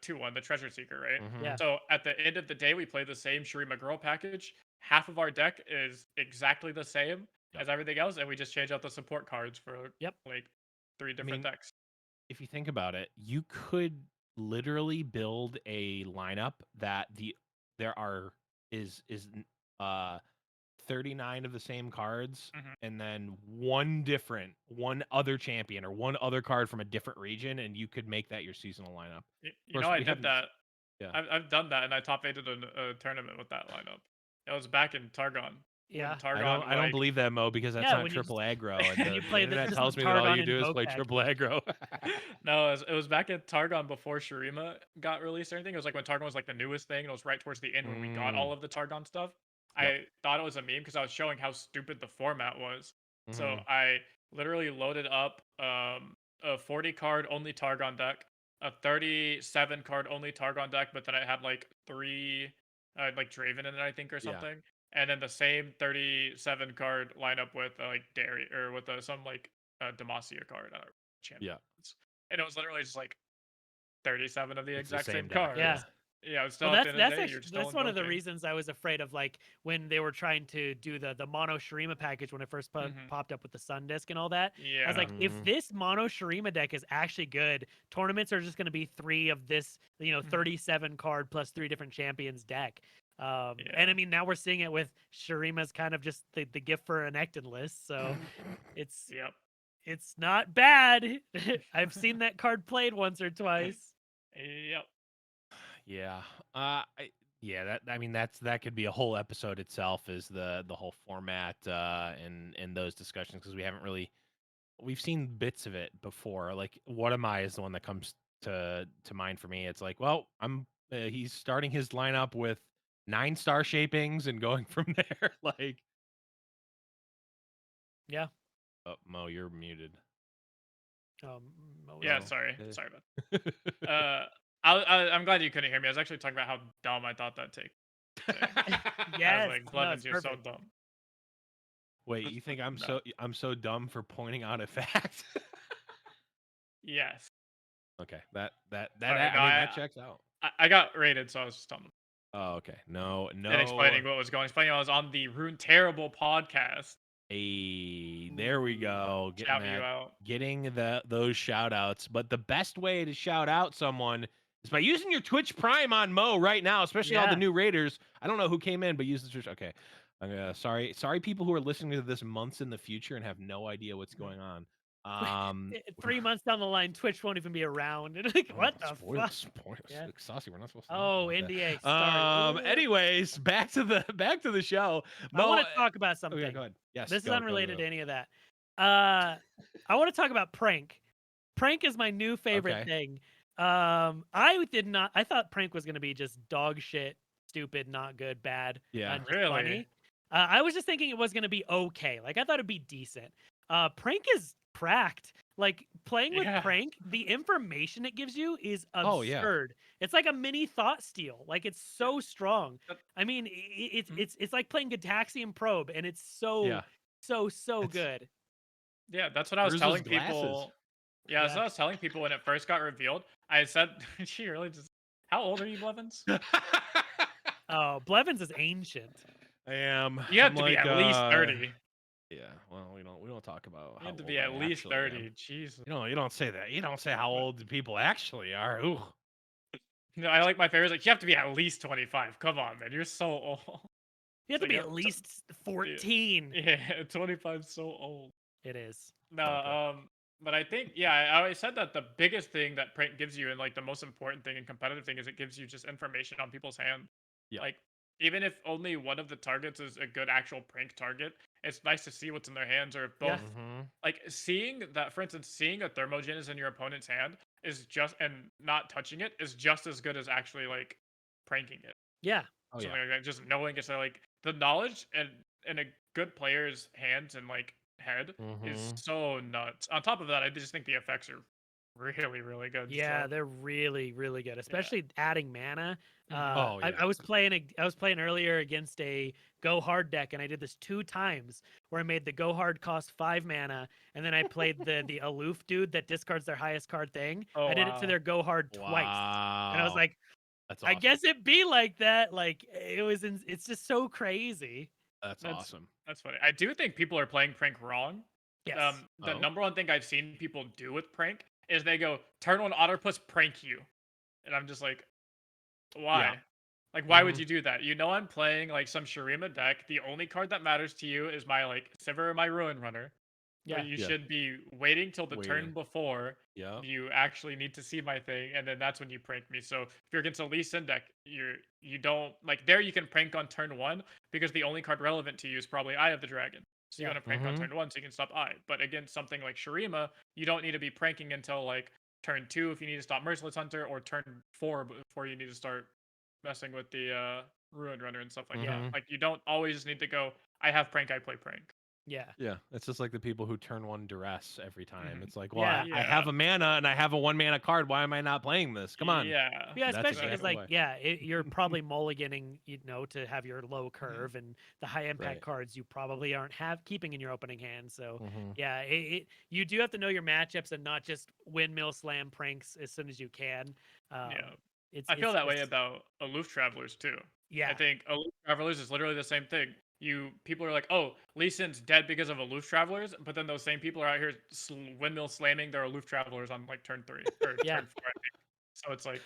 2/1, the Treasure Seeker, right? Mhm. Yeah. So at the end of the day, we play the same Shurima Girl package. Half of our deck is exactly the same Yep. as everything else, and we just change out the support cards for Yep. like 3 I different mean, decks. if you think about it, you could literally build a lineup that there are is 39 of the same cards Mhm. and then one other champion or one other card from a different region, and you could make that your seasonal lineup. Of You know, course, I we did haven't. that. Yeah. I've done that, and I top eighted a tournament with that lineup. It was back in Targon when Yeah. Targon I don't like believe that, Mo, because that's Yeah. not When you triple just aggro, and when you the play internet just the tells me that all Targon you do is Invoke play triple package. aggro. no, it was back in Targon before Shurima got released or anything. It was like when Targon was like the newest thing, and it was right towards the end when we got Mm, all of the Targon stuff. yep. I thought it was a meme because I was showing how stupid the format was. So Mhm. I literally loaded up a 40 card only Targon deck, a 37 card only Targon deck, but then I had like 3 like Draven in it, I think, or Yeah. something. And then the same 37 card lineup with like Dairy or with some like Demacia card, Yeah. champions. And it was literally just like 37 of the It's the exact same same deck. Yeah. Yeah. cards. Yeah, it's Well, still at the end of the day, you're actually still that's one of the invoking. reasons I was afraid of like when they were trying to do the mono Shurima package when it first Mhm. popped up with the Sun Disc and all that. I was Yeah. like, if Mhm. this mono Shurima deck is actually good, tournaments are just going to be 3 of this, Mhm. 37 card plus 3 different champions deck. And I Yeah. mean, now we're seeing it with Shurima's kind of just the gift for an Ecton list, so it's Yep. it's not bad. I've seen that card played once or twice. Yep. Yeah. Yeah, I mean that could be a whole episode itself, is the whole format and those discussions, because we've seen bits of it before. Like what am I is the one that comes to mind for me. It's like, well, he's starting his lineup with 9-star shapings and going from there. Like, Yeah. oh, Mo, you're muted. Um, Yeah, Mo. sorry. Sorry about I'm glad you couldn't hear me. I was actually talking about how dumb I thought that take thing. I was yes. like, No, it's Bloodman's, you're so perfect. dumb. Wait, you think No. I'm so dumb for pointing out a fact? Yes. Okay, Sorry. No, I mean that checks out. I got rated, so I was just telling them Oh, okay. No, and no. explaining what was going. Explaining I was on the Rune Terrible podcast. Hey, there we Ooh. go. Shout you out. Getting those shout outs. But the best way to shout out someone is by using your Twitch Prime on Mo right now, especially all the Yeah. new raiders. I don't know who came in, but use the Twitch. Okay. Sorry people who are listening to this months in the future and have no idea what's going on. 3 months down the line, Twitch won't even be around. And like, Oh, what the fuck? spoilers. Yeah. Saucy, we're not supposed to talk Oh, about NDA. that. Sorry. Anyways, back to the show. I Mo, want to talk about oh yeah, something. go ahead. Yes, This is go. unrelated to any of that. I want to talk about prank. Prank is my new favorite Okay. thing. I thought prank was gonna be just dog shit, stupid, not good, bad, Yeah. and just Really? funny. I was just thinking it was gonna be okay. Like I thought it'd be decent. Prank is cracked. Like playing with Yeah. prank, the information it gives you is Oh yeah. absurd. It's like a mini thought steal. Like it's so strong. But- I mean, Mhm. it's like playing Gataxian Probe, and it's so Yeah. so It's- good. Yeah, that's what I was Urza's telling glasses. people. Yeah, that's Yeah. what I was telling people when it first got revealed. I said, she really just. How old are you, Blevins? Oh, Blevins is ancient. I am. You have I'm to be like, at least 30. yeah. Well, we don't talk about You how have to old be I at least actually 30. am. Jesus. You don't say that. You don't say how What? old people actually are. Ooh. No, I like my favorites. Like, you have to be at least 25. Come on, man. You're so old. You have to It's like, be yep, at least 14. yeah, 25 is so old. It is. No, Stalker. but I think yeah, I always said that the biggest thing that prank gives you, and like the most important thing and competitive thing, is it gives you just information on people's hand. Yeah. Like even if only one of the targets is a good actual prank target, it's nice to see what's in their hands, or if Yeah. both. Mhm. Like seeing that, for instance, seeing a thermogen is in your opponent's hand is just, and not touching it is just as good as actually like pranking it. Yeah. Oh yeah. Something like that. Just knowing it's like the knowledge and in a good player's hands and like head is Mhm. so nuts. On top of that, I just think the effects are really, really good. Yeah, So they're really, really good, yeah. especially adding mana. Oh, yeah. I was playing earlier against a go hard deck, and I did this 2 times where I made the go hard cost 5 mana, and then I played the aloof dude that discards their highest card thing. Oh I did it to wow. their go hard twice, and I was Wow. like, That's I awesome. guess it be like that. Like it's just so crazy. That's That's awesome. that's funny. I do think people are playing prank wrong. Yes. The Oh? number one thing I've seen people do with prank is they go turn one Otterpuss prank you, and I'm just like, why? Like, why would Mhm. you do that? You know, I'm playing like some Shurima deck. The only card that matters to you is my like Sivir or my Ruin Runner. But Yeah. you Yeah. should be waiting till the turn Waiting. before Yeah. you actually need to see my thing, and then that's when you prank me. So if you're against a Lee Sin deck, you don't like there. You can prank on turn one because the only card relevant to you is probably Eye of the Dragon. So you Yeah. want to prank on Mhm. turn one so you can stop Eye. But against something like Shurima, you don't need to be pranking until like turn two if you need to stop Merciless Hunter, or turn four before you need to start messing with the Ruin Runner and stuff like Yeah. that. Mhm. Like you don't always need to go. I have prank. I play prank. Yeah. Yeah. It's just like the people who turn one duress every time. Mhm. It's like, well, Yeah. I Yeah. have a mana and I have a 1 mana card. Why am I not playing this? Come on. Yeah. Yeah, That's especially because exactly like why. you're probably mulliganing, to have your low Mhm. curve and the high impact Right. cards you probably aren't keeping in your opening hand. So Mhm. yeah, you do have to know your matchups and not just windmill slam pranks as soon as you can. Yeah. It's I feel that way it's about Aloof Travelers too. I yeah, think Aloof Travelers is literally the same thing. People are like, "Oh, Lee Sin's dead because of Aloof Travelers," but then those same people are out here windmill slamming their Aloof Travelers on like turn 3 or yeah, turn 4, I think. So it's like,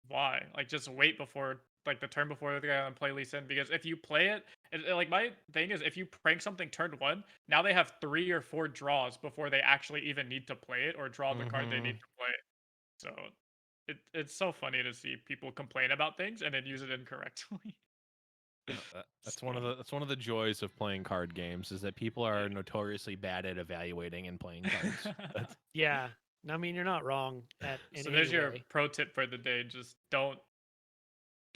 why? Like just wait before like the turn before the guy on play Lee Sin, because if you play like my thing is if you prank something turn 1, now they have 3 or 4 draws before they actually even need to play it or draw the card they need Mhm. to play. So it's so funny to see people complain about things and then use it incorrectly. Yeah, It's that's one of the joys of playing card games is that people are notoriously bad at evaluating and playing cards. That's, yeah. I mean, you're not wrong in So any there's your way. pro tip for the day. Just don't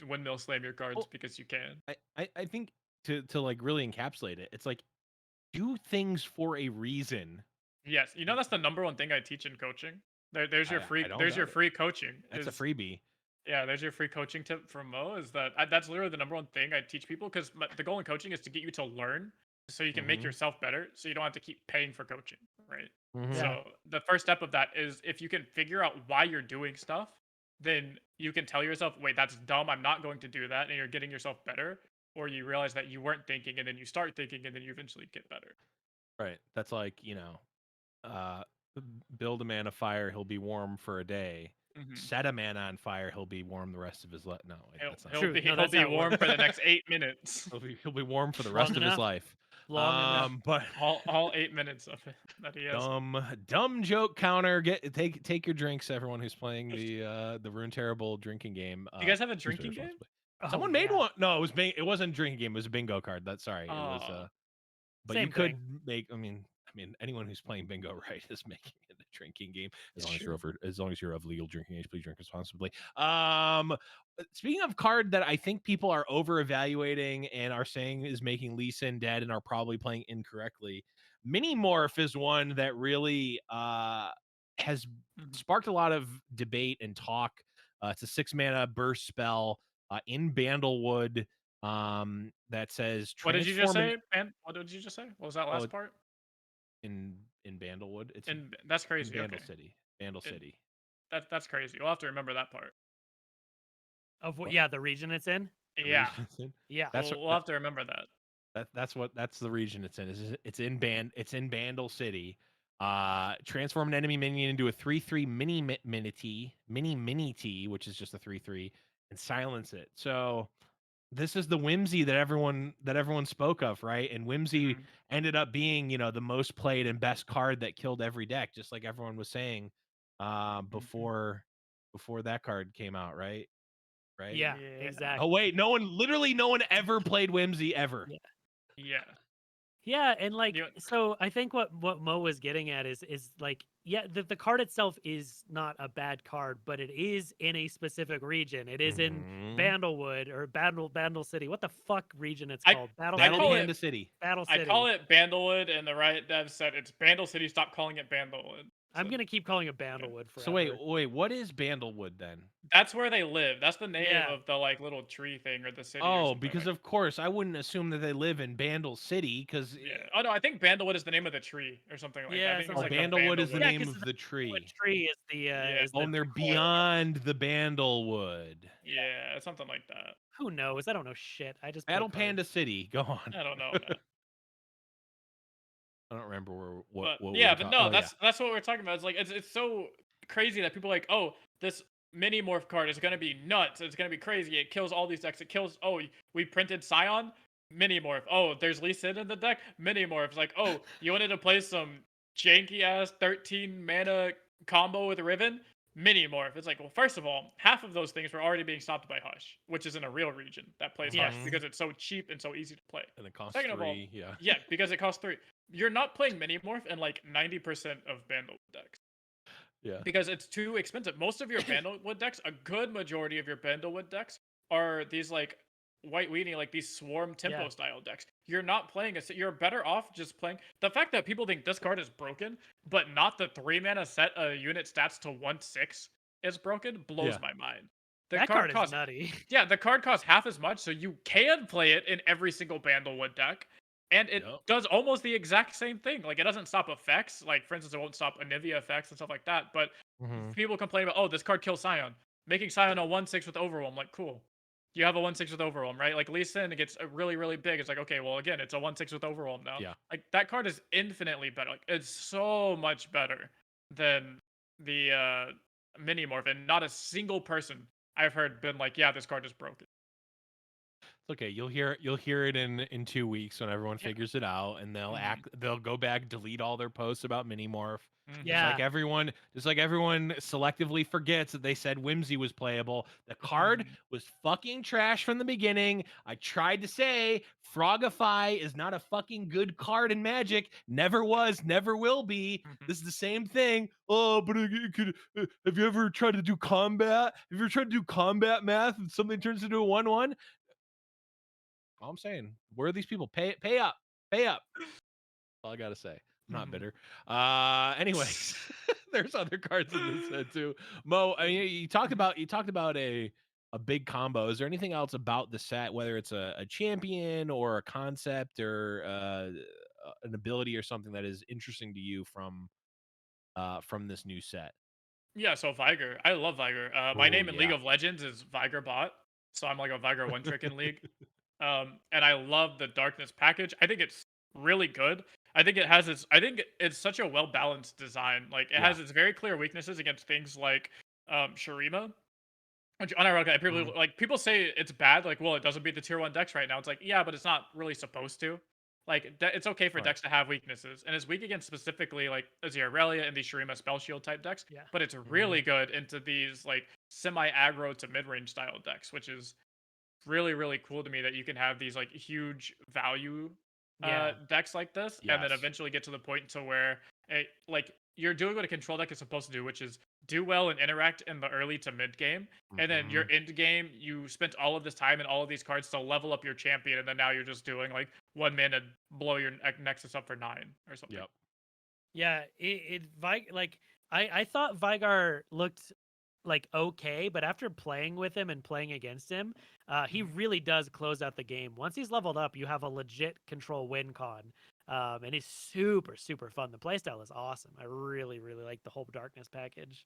windmill slam your cards well, because you can. I think to like really encapsulate it, it's like do things for a reason. Yes, that's the number one thing I teach in coaching. I don't There's your doubt it. free coaching That's a is freebie. yeah, there's your free coaching tip from Mo. Is that that's literally the number one thing I teach people, because the goal in coaching is to get you to learn so you can make Mhm. yourself better, so you don't have to keep paying for coaching, right? Mhm. Yeah, So the first step of that is if you can figure out why you're doing stuff, then you can tell yourself, wait, that's dumb. I'm not going to do that. And you're getting yourself better. Or you realize that you weren't thinking and then you start thinking and then you eventually get better. Right. That's like, uh build a man of fire, he'll be warm for a day. Hmm. Set a man on fire, he'll be warm the rest of his life. No, wait, He'll that's not he'll true. true. be No, he'll that's be how it warm for works. the next 8 minutes. He'll be warm for the Long rest of his enough. life. Long enough. But All 8 minutes of it that he has. dumb joke counter. Take your drinks, everyone who's playing the Rune Terrible drinking game. You guys have a Please play drinking game? responsibly. Oh Someone made yeah. one. No, it wasn't a drinking game. It was a bingo card. That's sorry. It was Oh, but you Same could thing. make. I mean, anyone who's playing bingo right is making it a drinking game. As it's long as true. you're of legal drinking age, please drink responsibly. Speaking of card that I think people are over evaluating and are saying is making Lee Sin dead and are probably playing incorrectly. Mini Morph is one that really has Mhm. sparked a lot of debate and talk. It's a 6 mana burst spell in Bandlewood. that says What did you just transform say, man? What did you just say? What was that oh, last part? in Bandlewood. It's And that's in crazy. Bandle Okay, City. Bandle and City. that's crazy. We'll have to remember that part. Of what? What? Yeah, the region it's in. The Yeah, region it's in. Yeah. That's we'll have to remember that. that's the region it's in. It's in Bandle City. Transform an enemy minion into a 3/3 mini T, which is just a 3/3, and silence it. So this is the Whimsy that everyone spoke of, right? And Whimsy Mhm. ended up being, the most played and best card that killed every deck, just like everyone was saying before that card came out, right? Right? Yeah. Yeah, Oh Exactly. wait, no one ever played Whimsy ever. Yeah. yeah. Yeah, and like You, so I think what Mo was getting at is like yeah, the card itself is not a bad card, but it is in a specific region. It is in Mhm. Bandlewood or Bandle City. What the fuck region it's I called? Battle I Battle call City? Panda it City. Battle I call City. it Bandlewood, and the Riot dev said it's Bandle City. Stop calling it Bandlewood. I'm So going to keep calling it okay. Bandlewood So forever. wait, what is Bandlewood then? That's where they live. That's the name Yeah. of the like little tree thing or the city or Oh, something because like. of course I wouldn't assume that they live in Bandle City, because Yeah. Oh no, I think Bandlewood is the name of the tree or something like that. I Yeah, think it's oh, something like like the that. Bandlewood is the Bandlewood. Yeah, name cuz of the the Bandlewood tree. tree is the Yeah. Oh, and they're core. beyond the Bandlewood. Yeah, it's something like that. Who knows? I don't know shit. I just play Battle cards. Panda City. Go on. I don't know, man. I don't remember But what we yeah, were but talking. no, Oh yeah. that's what we're talking about. It's like it's so crazy that people are like, oh, this mini morph card is gonna be nuts. It's gonna be crazy. It kills all these decks. It kills. Oh, we printed Scion, mini morph. Oh, there's Lee Sin in the deck, mini morph. It's like, oh, you wanted to play some janky ass 13 mana combo with Riven, mini morph. It's like, well, first of all, half of those things were already being stopped by Hush, which is in a real region that plays Hush Mhm. because it's so cheap and so easy to play. And it costs Second of all, 3. Yeah. yeah, because it costs 3. You're not playing mini morph in like 90% of Bandlewood decks Yeah. because it's too expensive. Most of your Bandlewood decks, a good majority of your Bandlewood decks, are these like white weenie, like these swarm tempo Yeah. style decks. You're not playing a. You're better off just playing. The fact that people think this card is broken, but not the 3 mana set unit stats to 1/6 is broken blows Yeah. my mind. The That card card is costs nutty. yeah, the card costs half as much, so you can play it in every single Bandlewood deck. And it Yep. does almost the exact same thing. Like, it doesn't stop effects. Like, for instance, it won't stop Anivia effects and stuff like that. But Mhm. people complain about, oh, this card kills Scion. Making Scion a 1/6 with Overwhelm. Like, cool. You have a 1/6 with Overwhelm, right? Like, Lee Sin gets really, really big. It's like, okay, well, again, it's a 1/6 with Overwhelm now. Yeah. Like, that card is infinitely better. Like, it's so much better than the mini morph. And not a single person I've heard been like, yeah, this card is broken. It's okay. You'll hear it in 2 weeks when everyone Yeah. figures it out, and Mhm. they'll go back, delete all their posts about mini morph. Mhm. Yeah. Just like everyone selectively forgets that they said Whimsy was playable. The card Mhm. was fucking trash from the beginning. I tried to say Frogify is not a fucking good card in Magic. Never was, never will be. Mhm. This is the same thing. Oh, but it could. Have you ever tried to do combat? Have you ever tried to do combat math and something turns into a 1/1? All I'm saying, where are these people? Pay up. Pay up. All I gotta say. I'm not Mhm. bitter. Anyways, there's other cards in this set too. Mo, I mean, you talked about a big combo. Is there anything else about the set, whether it's a champion or a concept or an ability or something that is interesting to you from this new set? Yeah, so Viger. I love Viger. My Oh name in League yeah. of Legends is Vigerbot, so I'm like a Viger one trick in League. And I love the Darkness package. I think it's really good. I think it's such a well balanced design. Like, it Yeah. has its very clear weaknesses against things like Shurima. Which unironically, Mhm. people say it's bad. Like, well, it doesn't beat the tier 1 decks right now. It's like, yeah, but it's not really supposed to. Like, it's okay for Right. decks to have weaknesses, and it's weak against specifically like Aziralia and these Shurima Spell Shield type decks. Yeah. But it's really good into these like semi aggro to mid range style decks, which is really, really cool to me that you can have these like huge value Yeah. decks like this, and then Yes. eventually get to the point to where like you're doing what a control deck is supposed to do, which is do well and interact in the early to mid game, and then your Mhm. end game, you spent all of this time and all of these cards to level up your champion, and then now you're just doing like 1 mana blow your Nexus up for 9 or something. Yep. Yeah, like I thought Vigar looked like okay, but after playing with him and playing against him, he really does close out the game. Once he's leveled up, you have a legit control win con, and he's super fun. The playstyle is awesome. I really like the whole darkness package.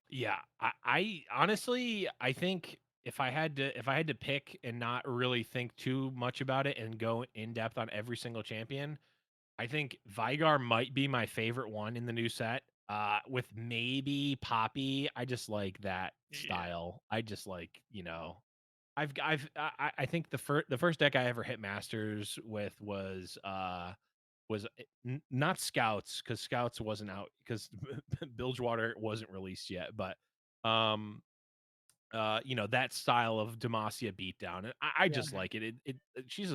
Yeah, I honestly I think if I had to pick and not really think too much about it and go in depth on every single champion, I think Vigar might be my favorite one in the new set. With maybe Poppy. I just like that Yeah. style. I just like, I think the first deck I ever hit masters with was not Scouts, because Scouts wasn't out because Bilgewater wasn't released yet, but um that style of Demacia beatdown. And I Yeah. just like it. She's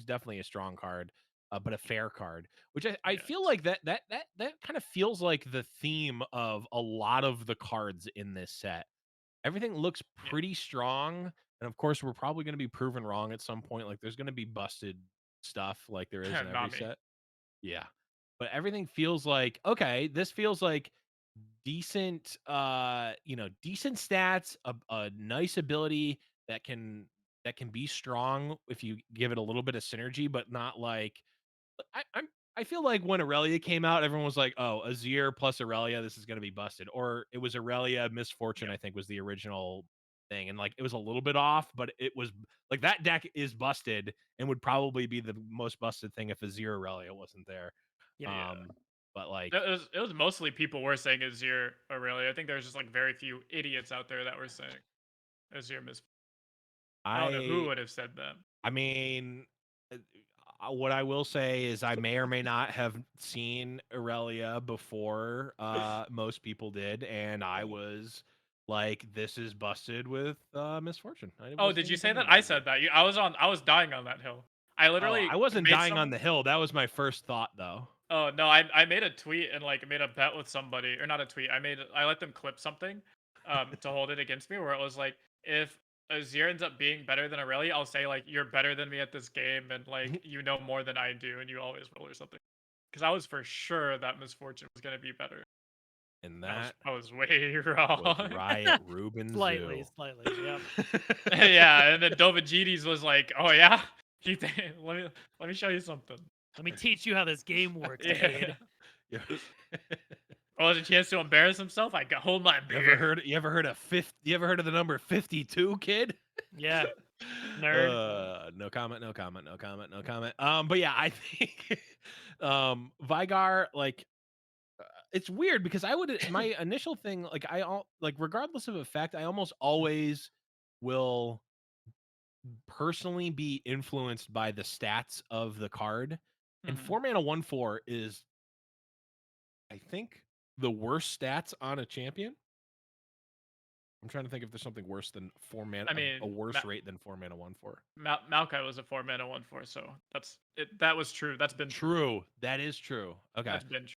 definitely a strong card, but a fair card, which I Yes. feel like that kind of feels like the theme of a lot of the cards in this set. Everything looks Yeah. pretty strong. And of course, we're probably going to be proven wrong at some point. Like there's going to be busted stuff like there is in every Not me. set. Yeah. But everything feels like, okay, this feels like decent decent stats, a nice ability that can be strong if you give it a little bit of synergy, but not like I feel like when Aurelia came out, everyone was like, "Oh, Azir plus Aurelia, this is going to be busted." Or it was Aurelia Misfortune, Yep. I think was the original thing, and like it was a little bit off, but it was like that deck is busted and would probably be the most busted thing if Azir Aurelia wasn't there. Yeah. Yeah. But like It was mostly people were saying Azir Aurelia. I think there's just like very few idiots out there that were saying Azir Miss. I don't know who I would have said that. I mean, what I will say is I may or may not have seen Aurelia before most people did, and I was like, "This is busted with Misfortune." I Oh, wasn't did you even say thinking that? about I it yet. said that. I was dying on that hill. I Oh, literally I wasn't made dying on some. the hill. That was my first thought, though. Oh no, I made a tweet and like made a bet with somebody, or not a tweet. I let them clip something, to hold it against me, where it was like, if Azir ends up being better than Aurelia, I'll say like, you're better than me at this game, and like you know more than I do, and you always will, or something. Because I was for sure that Misfortune was gonna be better. And I was that I was way was wrong. Riot Ruben Slightly, Zoo. yep. Yeah, and then Dovagidis was like, "Oh yeah, let me show you something." Let me teach you how this game works, Yeah. kid. Yeah. Oh, was a chance to embarrass himself. I got hold my You ever beer. heard? You ever heard of the number 52, kid? Yeah. Nerd. No comment. No comment. No comment. No comment. But yeah, I think Vigar, like, it's weird because my initial thing, like, regardless of effect, I almost always will personally be influenced by the stats of the card. And Mhm. 4 mana 1/4 is, I think, the worst stats on a champion. I'm trying to think if there's something worse than 4 mana, I a mean, worse rate than 4 mana 1/4. Maokai was a 4 mana 1/4, so that's it. That was true. That's been true. True. That is true. Okay. That's been true.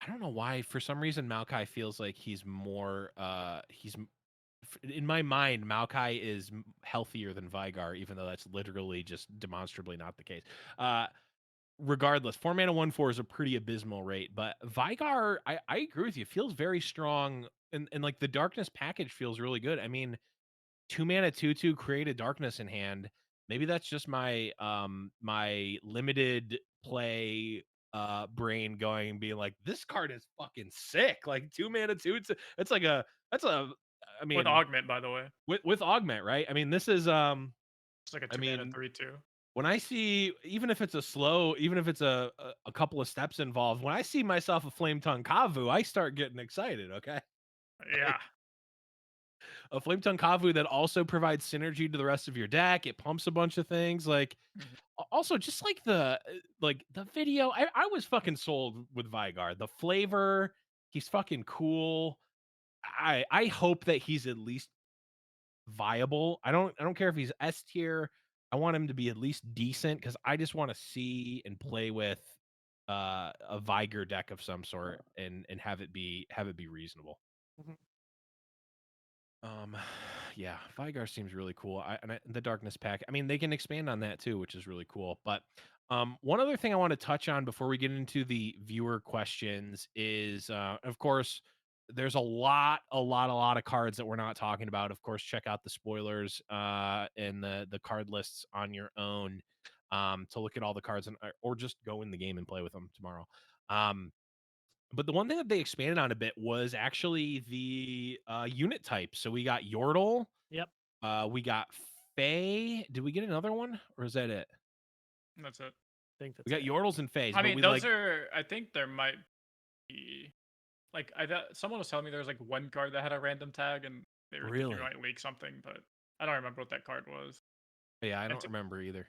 I don't know why. For some reason, Maokai feels like he's more. In my mind, Maokai is healthier than Vigar, even though that's literally just demonstrably not the case. Regardless, 4 mana 1/4 is a pretty abysmal rate, but Vigar, I agree with you, feels very strong, and like the darkness package feels really good. I mean, 2 mana 2/2 create a darkness in hand. Maybe that's just my limited play brain going and being like, this card is fucking sick. Like 2 mana 2, it's like that's a I With mean, augment, by the way, with augment, right? I mean, this is it's like a I 2 mana mean, 3/2. when I see, even if it's even if it's a couple of steps involved, when I see myself a flame tongue Kavu, I start getting excited, okay? Yeah. A Flame Tongue Kavu that also provides synergy to the rest of your deck. It pumps a bunch of things. Like, Mhm. also just like the video. I was fucking sold with Vigar. The flavor, he's fucking cool. I hope that he's at least viable. I don't care if he's S tier. I want him to be at least decent because I just want to see and play with a Vigar deck of some sort and have it be reasonable. Mhm. Um, yeah, Vigar seems really cool. The Darkness pack. I mean, they can expand on that too, which is really cool. But one other thing I want to touch on before we get into the viewer questions is, of course, there's a lot of cards that we're not talking about. Of course, check out the spoilers and the card lists on your own to look at all the cards, and or just go in the game and play with them tomorrow. But the one thing that they expanded on a bit was actually the unit type. So we got Yordle, Yep. we got Fae. Did we get another one, or is that it? That's it. I think that's We got it. Yordles and Faes, I but mean, we those like are. I think there might be like I thought someone was telling me there was like one card that had a random tag, and they were thinking really. it might leak something, but I don't remember what that card was. Yeah, I And don't to, remember either.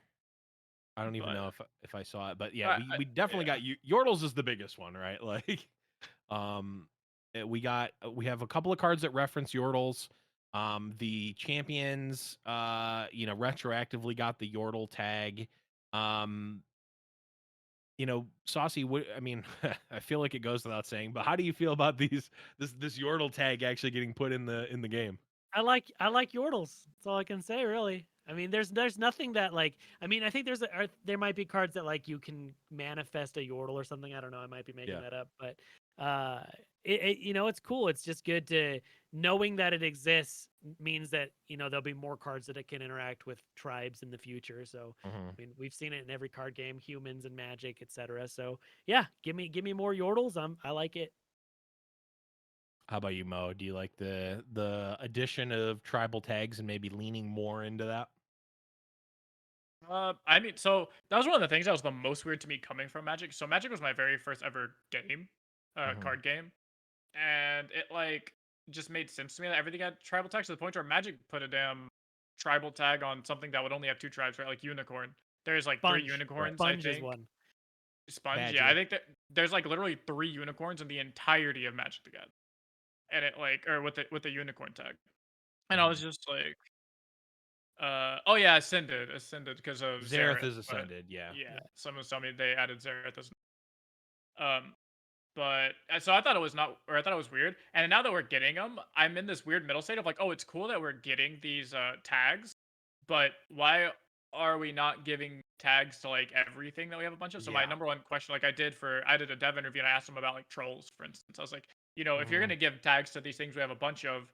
I don't even but know if I saw it, but yeah, we definitely yeah. got Yordles is the biggest one, right? Like, we have a couple of cards that reference Yordles. The champions, retroactively got the Yordle tag. Um, Saucy. I mean, I feel like it goes without saying, but how do you feel about this Yordle tag actually getting put in the game? I like Yordles. That's all I can say, really. I mean, there's nothing that like. I mean, I think there might be cards that like you can manifest a Yordle or something. I don't know. I might be making Yeah. that up, but uh, it's cool. It's just good to knowing that it exists means that there'll be more cards that it can interact with tribes in the future. So I mean, we've seen it in every card game, humans and Magic, etc. So yeah, give me more Yordles. I like it. How about you, Mo? Do you like the addition of tribal tags and maybe leaning more into that? I mean, so that was one of the things that was the most weird to me coming from Magic. So Magic was my very first ever game, Mhm. card game, and it like just made sense to me that everything had tribal tags to the point where Magic put a damn tribal tag on something that would only have two tribes, right? Like unicorn. There's like three Sponge. Right. unicorns, I Sponge is think. one. Sponge, yeah, I Badger. think that there's like literally three unicorns in the entirety of Magic the Gathering, and it like or with the unicorn tag, and I was Mhm. just like, oh yeah, ascended because of Zareth Zareth, is but ascended, yeah. yeah, Yeah. someone told me they added Zareth as um, but so I thought it was not, or I thought it was weird, and now that we're getting them, I'm in this weird middle state of like, oh, it's cool that we're getting these tags, but why are we not giving tags to like everything that we have a bunch of? So my Yeah. number one question, like I did a dev interview and I asked them about like trolls, for instance. I was like, if you're Mhm. gonna give tags to these things we have a bunch of,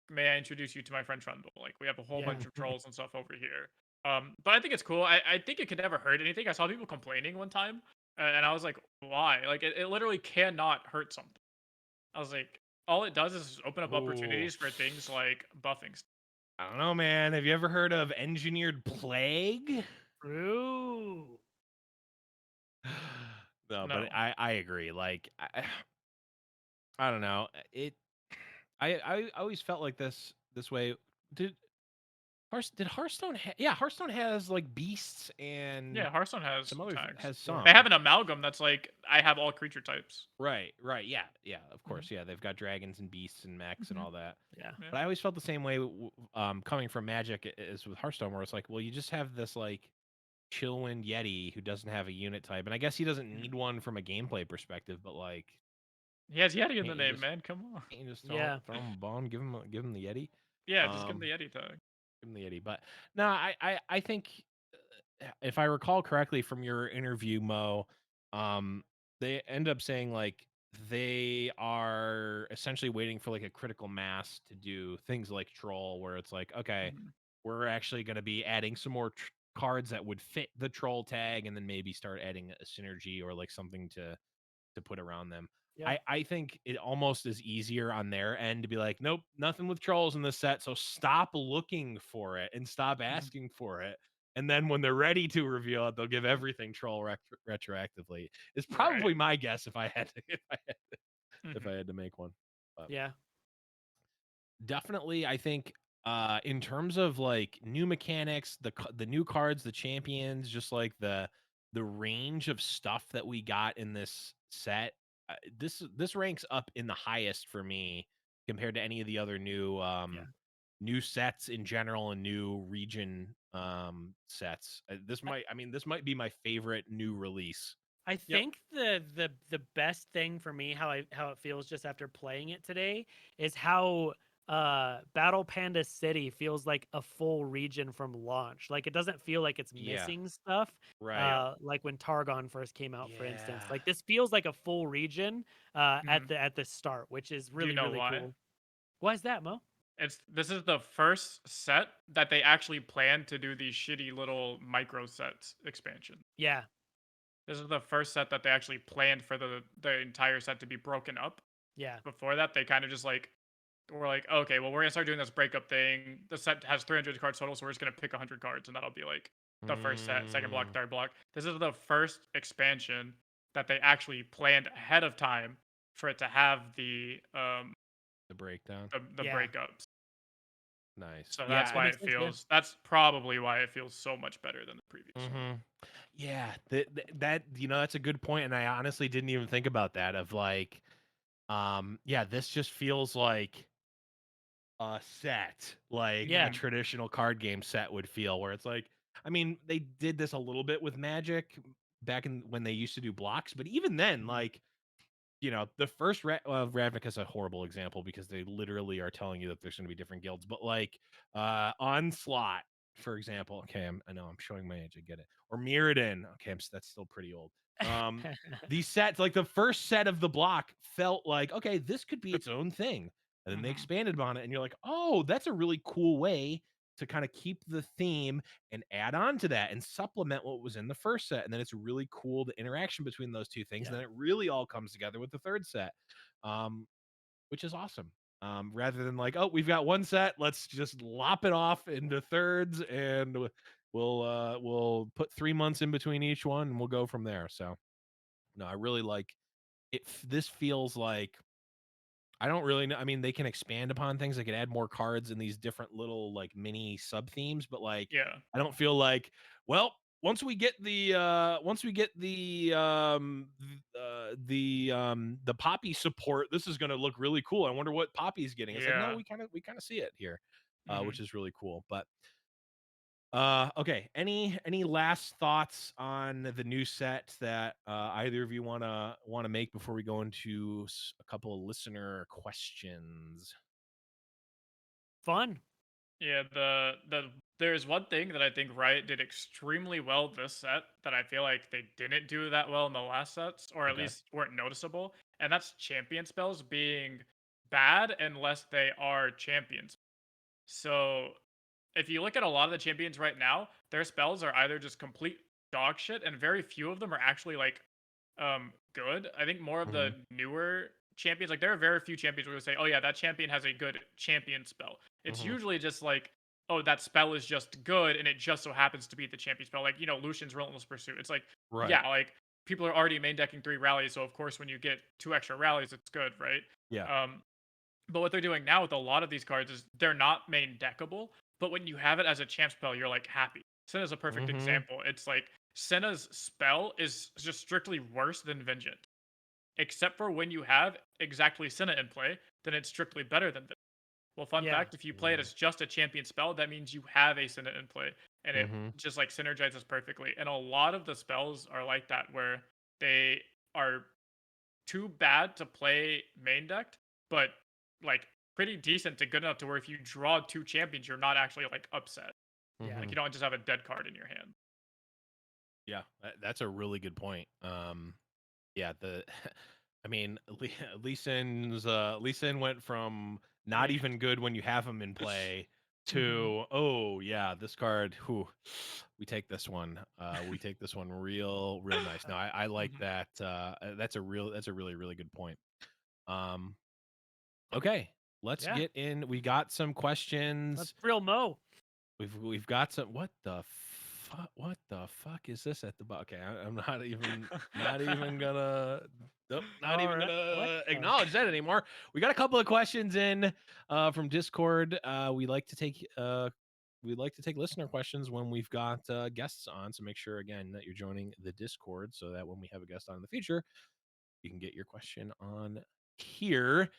may I introduce you to my friend Trundle? Like we have a whole Yeah. bunch of trolls and stuff over here. But I think it's cool. I think it could never hurt anything. I saw people complaining one time, and I was like, why? Like it literally cannot hurt something. I was like, all it does is open up Ooh. opportunities for things like buffing. I don't know, man. Have you ever heard of engineered plague? True. No, but No. I agree. Like I don't know. I always felt like this way. Did did Hearthstone? Yeah, Hearthstone has like beasts and Yeah, Hearthstone has some other tags. has Yeah. They have some. an amalgam that's like I have all creature types. Right, right. Yeah, yeah. Of Mhm. course, yeah. They've got dragons and beasts and mechs and Mhm. all that. Yeah. Yeah. But I always felt the same way. Coming from Magic is with Hearthstone, where it's like, well, you just have this like Chillwind Yeti who doesn't have a unit type, and I guess he doesn't Mhm. need one from a gameplay perspective. But like, He has Yeti in the can't you name, just man. Come on. can't you just Yeah. throw him a bone, give him the Yeti? Yeah, just give him Um, the Yeti tag. give him the Yeti. But no, I think if I recall correctly from your interview, Mo, um, they end up saying like they are essentially waiting for like a critical mass to do things like troll, where it's like, okay, Mhm. we're actually going to be adding some more cards that would fit the troll tag, and then maybe start adding a synergy or like something to put around them. Yeah. I think it almost is easier on their end to be like, nope, nothing with trolls in this set. So stop looking for it and stop Mhm. asking for it. And then when they're ready to reveal it, they'll give everything troll retroactively. Is Right. probably my guess if I had to, if Mhm. I had to make one. But Yeah. definitely, I think in terms of like new mechanics, the new cards, the champions, just like the range of stuff that we got in this set, this ranks up in the highest for me compared to any of the other Yeah. new sets in general and new region sets. This might be my favorite new release. I Yep. think the best thing for me, how it feels just after playing it today, is how Battle Panda City feels like a full region from launch. Like it doesn't feel like it's Yeah. missing stuff. Right. Like when Targon first came out, for instance. Yeah. Like this feels like a full region Mhm. at the start, which is Do you really know really why? cool. Why is that, Mo? This is the first set that they actually planned to do these shitty little micro sets expansion. Yeah, This is the first set that they actually planned for the entire set to be broken up. yeah, Before that, they kind of just like were like, okay, well, we're gonna start doing this breakup thing. The set has 300 cards total, so we're just gonna pick 100 cards, and that'll be like the first set, second block, Mm, third block. This is the first expansion that they actually planned ahead of time for it to have the breakdown. the yeah. breakups. Nice. So Yeah. that's That why makes it sense. Yeah. feels. That's probably why it feels so much better than the previous one. Mm-hmm. Yeah. That that's a good point, and I honestly didn't even think about that. Of like, yeah, this just feels like a set, like a Yeah. Mhm. traditional card game set would feel, where it's like, I mean, they did this a little bit with Magic back in when they used to do blocks, but even then, Mhm. like, the first Ravnica's a horrible example because they literally are telling you that there's going to be different guilds, but like Onslaught, for example. Okay, I know I'm showing my age, I get it. Or Mirrodin. Okay, that's still pretty old. Um, these sets, like the first set of the block, felt like, okay, this could be its own thing, and then they Mhm. expanded upon it, and you're like, oh, that's a really cool way to kind of keep the theme and add on to that and supplement what was in the first set. And then it's really cool the interaction between those two things. Yeah. And then it really all comes together with the third set, um, which is awesome. Rather than like, oh, we've got one set, let's just lop it off into thirds, and we'll put 3 months in between each one, and we'll go from there. So no, I really like it. This feels like, I don't really know. I mean, they can expand upon things. They can add more cards in these different little like mini sub themes, but like, Yeah. I don't feel like, well, once we get the Poppy support, this is going to look really cool. I wonder what Poppy's getting. It's like, no, Yeah. we kind of see it here, which Mhm. is really cool. But okay. Any last thoughts on the new set that either of you wanna make before we go into a couple of listener questions? Fun. Yeah, there's one thing that I think Riot did extremely well this set that I feel like they didn't do that well in the last sets, or at Okay. least weren't noticeable, and that's champion spells being bad unless they are champions. So if you look at a lot of the champions right now, their spells are either just complete dog shit, and very few of them are actually like good. I think more of the Hmm. newer champions, like there are very few champions where you say, oh yeah, that champion has a good champion spell. It's Hmm. usually just like, oh, that spell is just good and it just so happens to be the champion spell. Like, Lucian's Relentless Pursuit. It's like, Right. yeah, like people are already main decking 3 rallies, so of course when you get 2 extra rallies, it's good, right? Yeah. But what they're doing now with a lot of these cards is they're not main deckable, but when you have it as a champ spell, you're like happy. Senna's a perfect Hmm. example. It's like Senna's spell is just strictly worse than Vengeance. Except for when you have exactly Senna in play, then it's strictly better than Vengeance. Well, fun Yeah. fact, if you play it as just a champion spell, that means you have a Senna in play. And it Hmm. just like synergizes perfectly. And a lot of the spells are like that where they are too bad to play main decked, but like pretty decent to good enough to where if you draw 2 champions, you're not actually like upset. Yeah. Like Hmm. you don't just have a dead card in your hand. Yeah. That's a really good point. Yeah, I mean, Lee Sin went from not Yeah. even good when you have him in play Hmm. to, oh yeah, this card, who we take this one. We take this one real nice. No, I like Hmm. that. That's a really, really good point. Um, okay, let's Yeah. get in. We got some That's questions. real Mo. We've got some. What the fuck is this at the bottom? Okay, I'm not even gonna. Nope, not All even right. What gonna the? acknowledge that anymore. We got a couple of questions in from Discord. We like to take listener questions when we've got guests on. So make sure again that you're joining the Discord so that when we have a guest on in the future, you can get your question on here.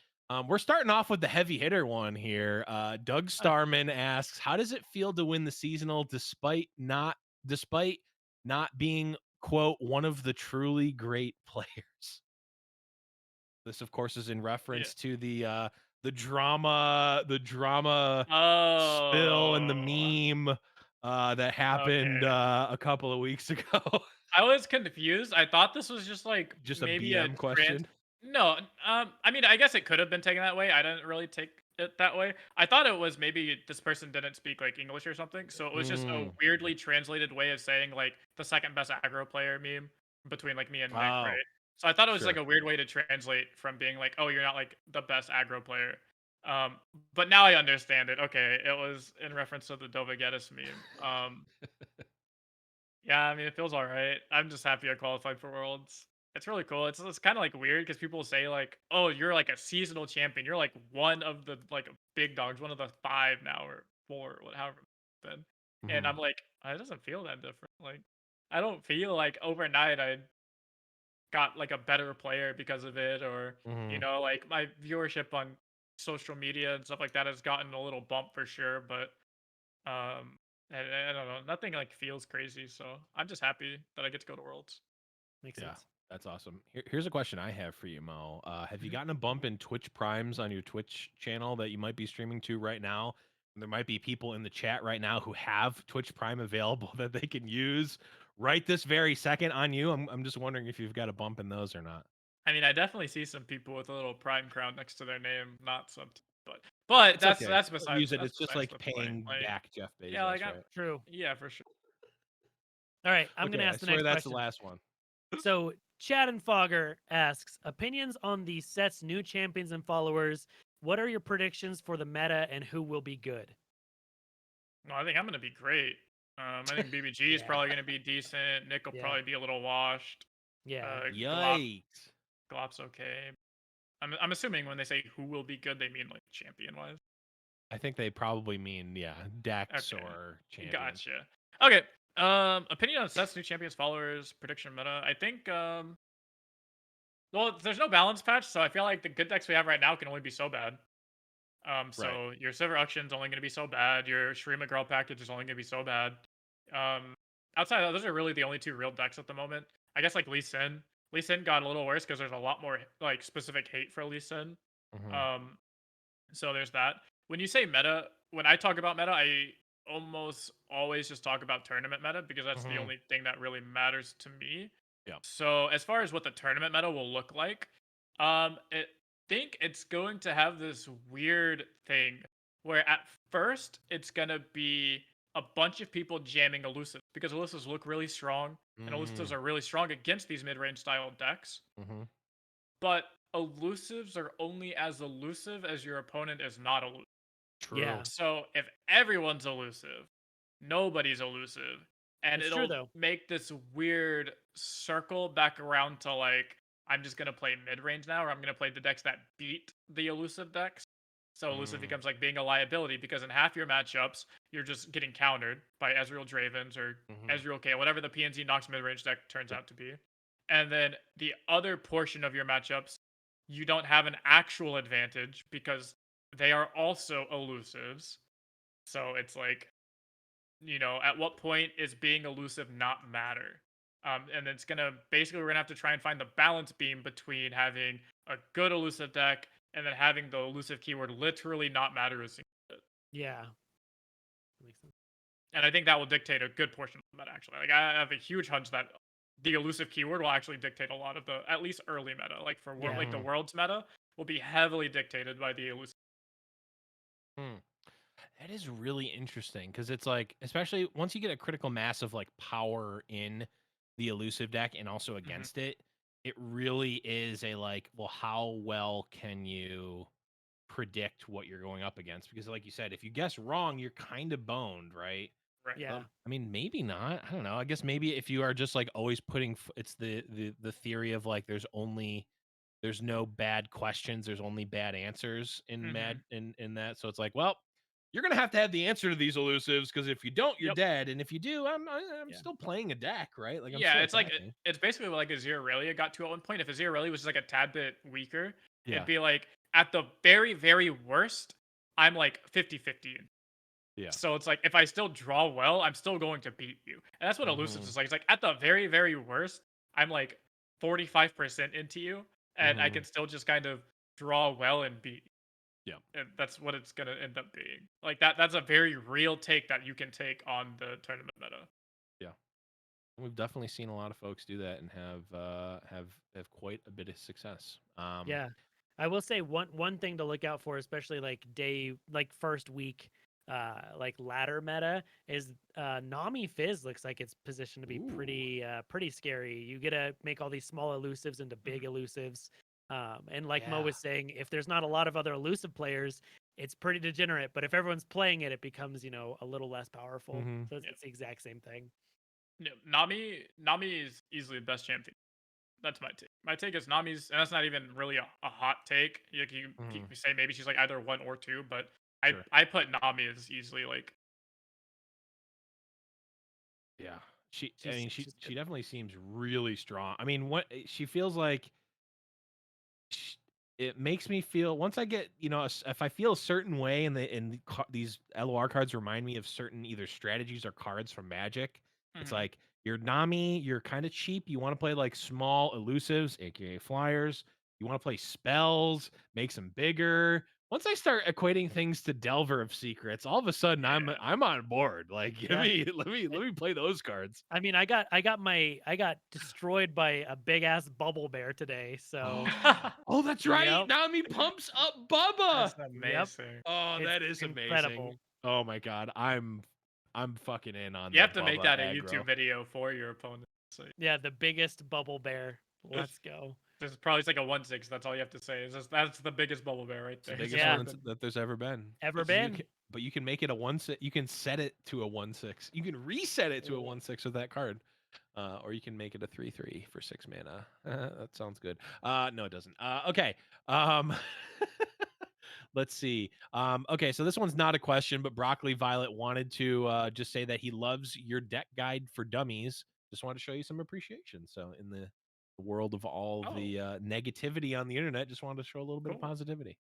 We're starting off with the heavy hitter one here. Doug Starman asks, "How does it feel to win the seasonal despite not being quote one of the truly great players?" This, of course, is in Yeah. reference to the drama spill and the Oh, meme that happened okay. a couple of weeks ago. I was confused. I thought this was just like Just a maybe a BM trans. question. No, I mean, I guess it could have been taken that way. I didn't really take it that way. I thought it was maybe this person didn't speak like English or something, so it was just a Mm. weirdly translated way of saying like the second best aggro player meme between like me and Nick, Oh, right? So I thought it was like sure. a weird way to translate from being like, oh, you're not like the best aggro player. Um, but now I understand it. Okay, it was in reference to the Dovagedis meme. Yeah, I mean, it feels all right. I'm just happy I qualified for Worlds. It's really cool. It's kind of like weird because people say like, "Oh, you're like a seasonal champion. You're like one of the like big dogs, one of the 5 now or 4, or whatever it's been." And Mhm. I'm like, it doesn't feel that different. Like, I don't feel like overnight I got like a better player because of it, or Mhm. like my viewership on social media and stuff like that has gotten a little bump for sure, but I don't know. Nothing like feels crazy, so I'm just happy that I get to go to Worlds. Makes Yeah, sense. that's awesome. Here's a question I have for you, Mo. Have you Mhm. gotten a bump in Twitch Primes on your Twitch channel that you might be streaming to right now? There might be people in the chat right now who have Twitch Prime available that they can use right this very second on you. I'm just wondering if you've got a bump in those or not. I mean, I definitely see some people with a little prime crown next to their name, not sub, but It's okay. that's Don't use it. that's It's just besides like the point. paying Like, back Jeff yeah, like Bezos, I'm, right? True. yeah, for sure. All right, I'm gonna Okay, I ask the swear next that's the question. last one. So Chad and Fogger asks opinions on the set's new champions and followers. What are your predictions for the meta and who will be good? No, I think I'm gonna be great. I think BBG is Yeah. probably gonna be decent. Nick will Yeah. probably be a little washed. Yeah. Glop, Yikes. Glop's okay. I'm assuming when they say who will be good, they mean like champion wise. I think they probably mean, yeah, Dex Okay. or champion. Gotcha. Okay. Opinion on sets, new champions, followers, prediction meta. I think well, there's no balance patch, so I feel like the good decks we have right now can only be so bad. Right. So your Silver Auction's only gonna be so bad, your Shreema Girl package is only gonna be so bad. Um Outside of that, those are really the only two real decks at the moment. I guess like Lee Sin. Lee Sin got a little worse because there's a lot more like specific hate for Lee Sin. Hmm. Um so there's that. When you say meta, when I talk about meta, I almost always just talk about tournament meta because that's the Hmm. only thing that really matters to me. Yeah. So as far as what the tournament meta will look like, I think it's going to have this weird thing where at first it's gonna be a bunch of people jamming elusive because elusives look really strong and elusives Mm. are really strong against these mid-range style decks. Hmm. But elusives are only as elusive as your opponent is not elusive. Yeah. True. So if everyone's elusive, nobody's elusive. And It's true it'll though. make this weird circle back around to like, I'm just going to play mid range now, or I'm going to play the decks that beat the elusive decks. So elusive Mm. becomes like being a liability because in half your matchups, you're just getting countered by Ezreal Dravens or Hmm. Ezreal K, whatever the PNZ Nox mid range deck turns Yep. out to be. And then the other portion of your matchups, you don't have an actual advantage because they are also elusives. So it's like, at what point is being elusive not matter? And it's gonna basically we're gonna have to try and find the balance beam between having a good elusive deck and then having the elusive keyword literally not matter a single bit. Yeah. Makes sense. And I think that will dictate a good portion of the meta actually. Like I have a huge hunch that the elusive keyword will actually dictate a lot of the at least early meta. Like for Yeah. like the Hmm. world's meta will be heavily dictated by the elusive. Hmm. That is really interesting because it's like, especially once you get a critical mass of like power in the elusive deck and also Mhm. against it, it really is a like, well, how well can you predict what you're going up against? Because, like you said, if you guess wrong, you're kind of boned, right? Right. Yeah. I mean, maybe not. I don't know. I guess maybe if you are just like always putting, it's the theory of like there's no bad questions, there's only bad answers in Mhm. in that. So it's like, well, you're gonna have the answer to these elusives because if you don't, you're Yep. dead, and if you do, I'm Yeah. still playing a deck, right? Like I'm Yeah, still it's like attacking. it's basically like a Zeralia got to at one point. If a Zeralia was just like a tad bit weaker, it'd Yeah, be like at the very, very worst, I'm like 50-50. yeah. So it's like if I still draw well, I'm still going to beat you. And that's what elusives Hmm. is like. It's like at the very, very worst, I'm like 45% into you, and I Hmm. can still just kind of draw well and beat you. That's what it's gonna end up being. Like that's a very real take that you can take on the tournament meta. Yeah. We've definitely seen a lot of folks do that and have quite a bit of success. Yeah. I will say one thing to look out for, especially like first week, like ladder meta, is Nami Fizz looks like it's positioned to be pretty scary. You get to make all these small elusives into big elusives. And like Mo Yeah. was saying, if there's not a lot of other elusive players, it's pretty degenerate. But if everyone's playing it, it becomes, a little less powerful. Mhm. So it's the exact same thing. Yeah, Nami is easily the best champion. That's my take. My take is Nami's, and that's not even really a hot take. You Mhm. say maybe she's like either 1 or 2, but Sure. I put Nami as easily like Yeah. She I She's mean she's she good. definitely seems really strong. I mean, what she feels like sh- it makes me feel once I get, if I feel a certain way these LOR cards remind me of certain either strategies or cards from Magic. It's mhm. like you're Nami, you're kind of cheap. You want to play like small elusives, aka flyers. You want to play spells, make them bigger. Once I start equating things to Delver of Secrets, all of a sudden Yeah. I'm on board. Like, Yeah. let me play those cards. I mean, I got destroyed by a big ass bubble bear today. So, Oh, that's right. yep, Nami pumps up Bubba. That's yep, amazing. Oh, it's that is amazing. incredible. Oh my god, I'm fucking in on You the have to make Bubba that a aggro. YouTube video for your opponent. So Yeah, the biggest bubble bear. Let's go. this is probably like a 1/6. That's all you have to say. Is just, that's the biggest bubble bear right It's the there. biggest Yeah. one that there's ever been. Ever So been? but you can make it a 1/6. You can set it to a 1/6. You can reset it to a 1/6 with that card. Or you can make it a 3/3 for 6 mana. That sounds good. No, it doesn't. Okay. Um, let's see. Okay, so this one's not a question, but Broccoli Violet wanted to just say that he loves your deck guide for dummies. Just wanted to show you some appreciation. So in the world of all Oh. the negativity on the internet, just wanted to show a little bit of Cool. positivity.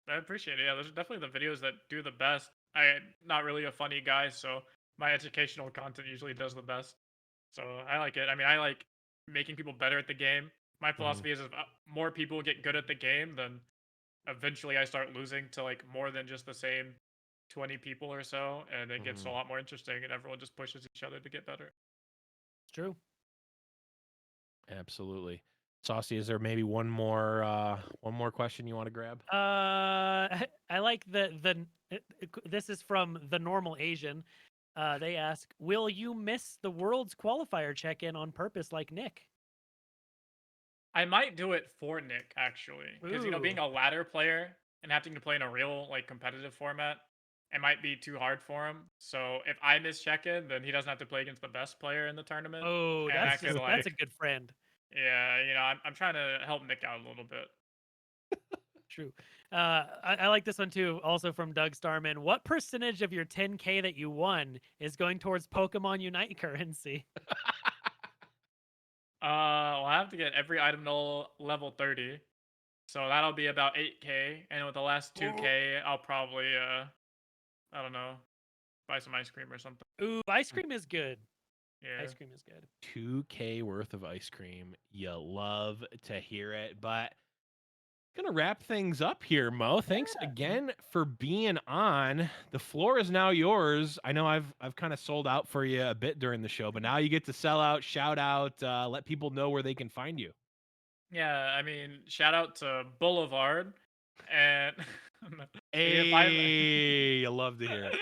I appreciate it. Yeah, those are definitely the videos that do the best. I'm not really a funny guy, so my educational content usually does the best. So I like it. I mean, I like making people better at the game. My philosophy is if more people get good at the game, then eventually I start losing to like more than just the same 20 people or so, and it gets a lot more interesting, and everyone just pushes each other to get better. It's true. Absolutely. Saucy, is there maybe one more question you want to grab? I like this is from the normal Asian. They ask, "Will you miss the World's qualifier check-in on purpose like Nick?" I might do it for Nick actually, because being Ooh. a ladder player and having to play in a real like competitive format, it might be too hard for him. So if I miss check-in, then he doesn't have to play against the best player in the tournament, Oh, and I could that's a like, good friend. yeah, I'm trying to help Nick out a little bit. True. I like this one too. Also from Doug Starman. What percentage of your 10K that you won is going towards Pokemon Unite currency? Well, I have to get every item to level 30, so that'll be about 8K, and with the last 2K, I'll probably I don't know, buy some ice cream or something. Ooh, ice cream is good. Yeah. Ice cream is good. 2K worth of ice cream. You love to hear it, but gonna wrap things up here, Mo. Thanks again for being on. The floor is now yours. I know I've kind of sold out for you a bit during the show, but now you get to sell out, shout out, let people know where they can find you. Yeah, I mean, shout out to Boulevard, and you can find Hey, I love to hear it.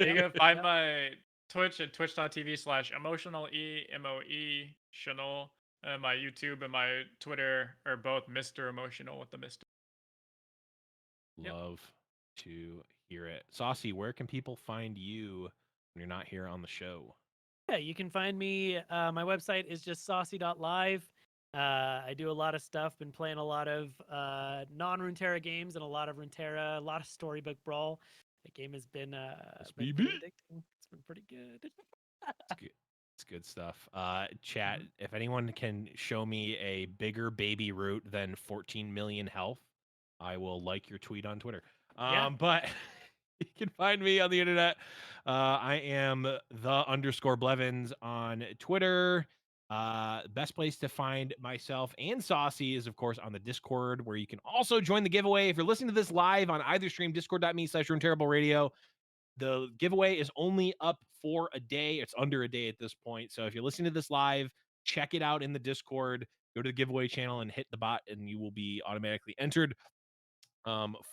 you can find my Twitch at twitch.tv/emotionalemoe Chanel, and my YouTube and my Twitter are both Mr. Emotional with the Mr. Yep. Love to hear it. Saucy, where can people find you when you're not here on the show? Yeah, you can find me. My website is just saucy.live. I do a lot of stuff. Been playing a lot of non-Runeterra games and a lot of Runeterra, a lot of Storybook Brawl. The game has been pretty addicting. It's been pretty good. It's good. It's good stuff. Chat, if anyone can show me a bigger baby root than 14 million health, I will like your tweet on Twitter. Yeah. But you can find me on the internet. I am the _Blevins on Twitter. Best place to find myself and Saucy is, of course, on the Discord, where you can also join the giveaway. If you're listening to this live on either stream, discord.me/RuneTerribleRadio, the giveaway is only up for a day. It's under a day at this point. So if you're listening to this live, check it out in the Discord. Go to the giveaway channel and hit the bot, and you will be automatically entered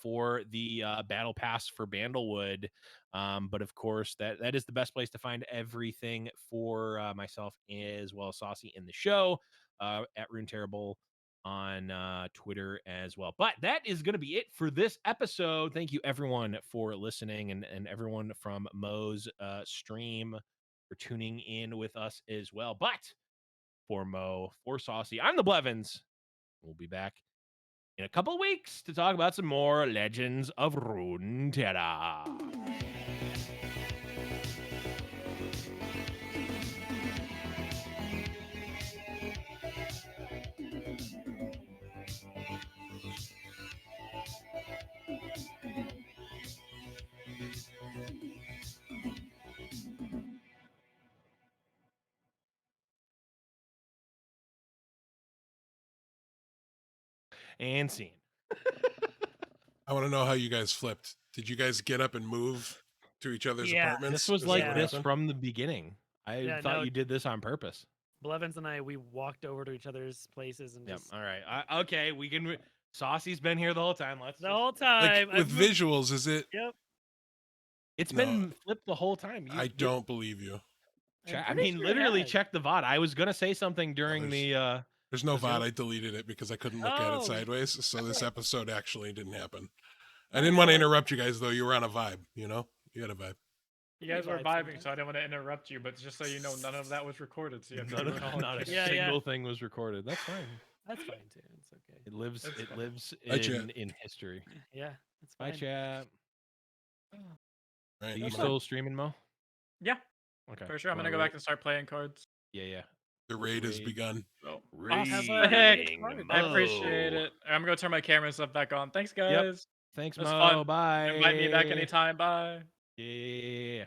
for the battle pass for Bandlewood. But of course, that is the best place to find everything for myself as well as Saucy in the show at Rune Terrible on Twitter as well. But that is going to be it for this episode. Thank you everyone for listening, and everyone from Mo's stream for tuning in with us as well. But for Mo, for Saucy, I'm the Blevins. We'll be back in a couple of weeks to talk about some more Legends of Runeterra. And scene. I want to know how you guys flipped. Did you guys get up and move to each other's Yeah, apartments? This was Is like that what this happened? from the beginning. I thought no, you did this on purpose. Blevins and I, we walked over to each other's places and Yep. just All right. Okay. We can. Saucy's been here the whole time. Let's. the just- whole Like time. with I've moved- visuals, is it? Yep. It's No. been flipped the whole time. I don't believe you. I'm I pretty mean, sure it literally has. check the VOD. I was gonna say something during there's- the. There's no Was VOD. it? I deleted it because I couldn't look at Oh. it sideways. So this Okay. episode actually didn't happen. I didn't want to interrupt you guys though. You were on a vibe, you know? You had a vibe. You guys were Vibes vibing, sometimes. so I didn't want to interrupt you. But just so you know, none of that was recorded. So you have to Not a, acknowledge not a it. Yeah, single thing was recorded. That's fine. That's fine too. It's okay. It lives. That's It fine. lives Hi, chat. in history. Yeah, that's Bye, fine. chat. Right? Are you I'm still streaming, Mo? Yeah, Okay. for sure. I'm gonna Wanna go back and start playing cards. Yeah. The raid has Raid. begun. So Have a Raiding card. I appreciate Mo. it. I'm gonna turn my camera and stuff back on. Thanks, guys. Thanks, It was Mo. fun. Bye. Invite me back anytime. Bye. Yeah.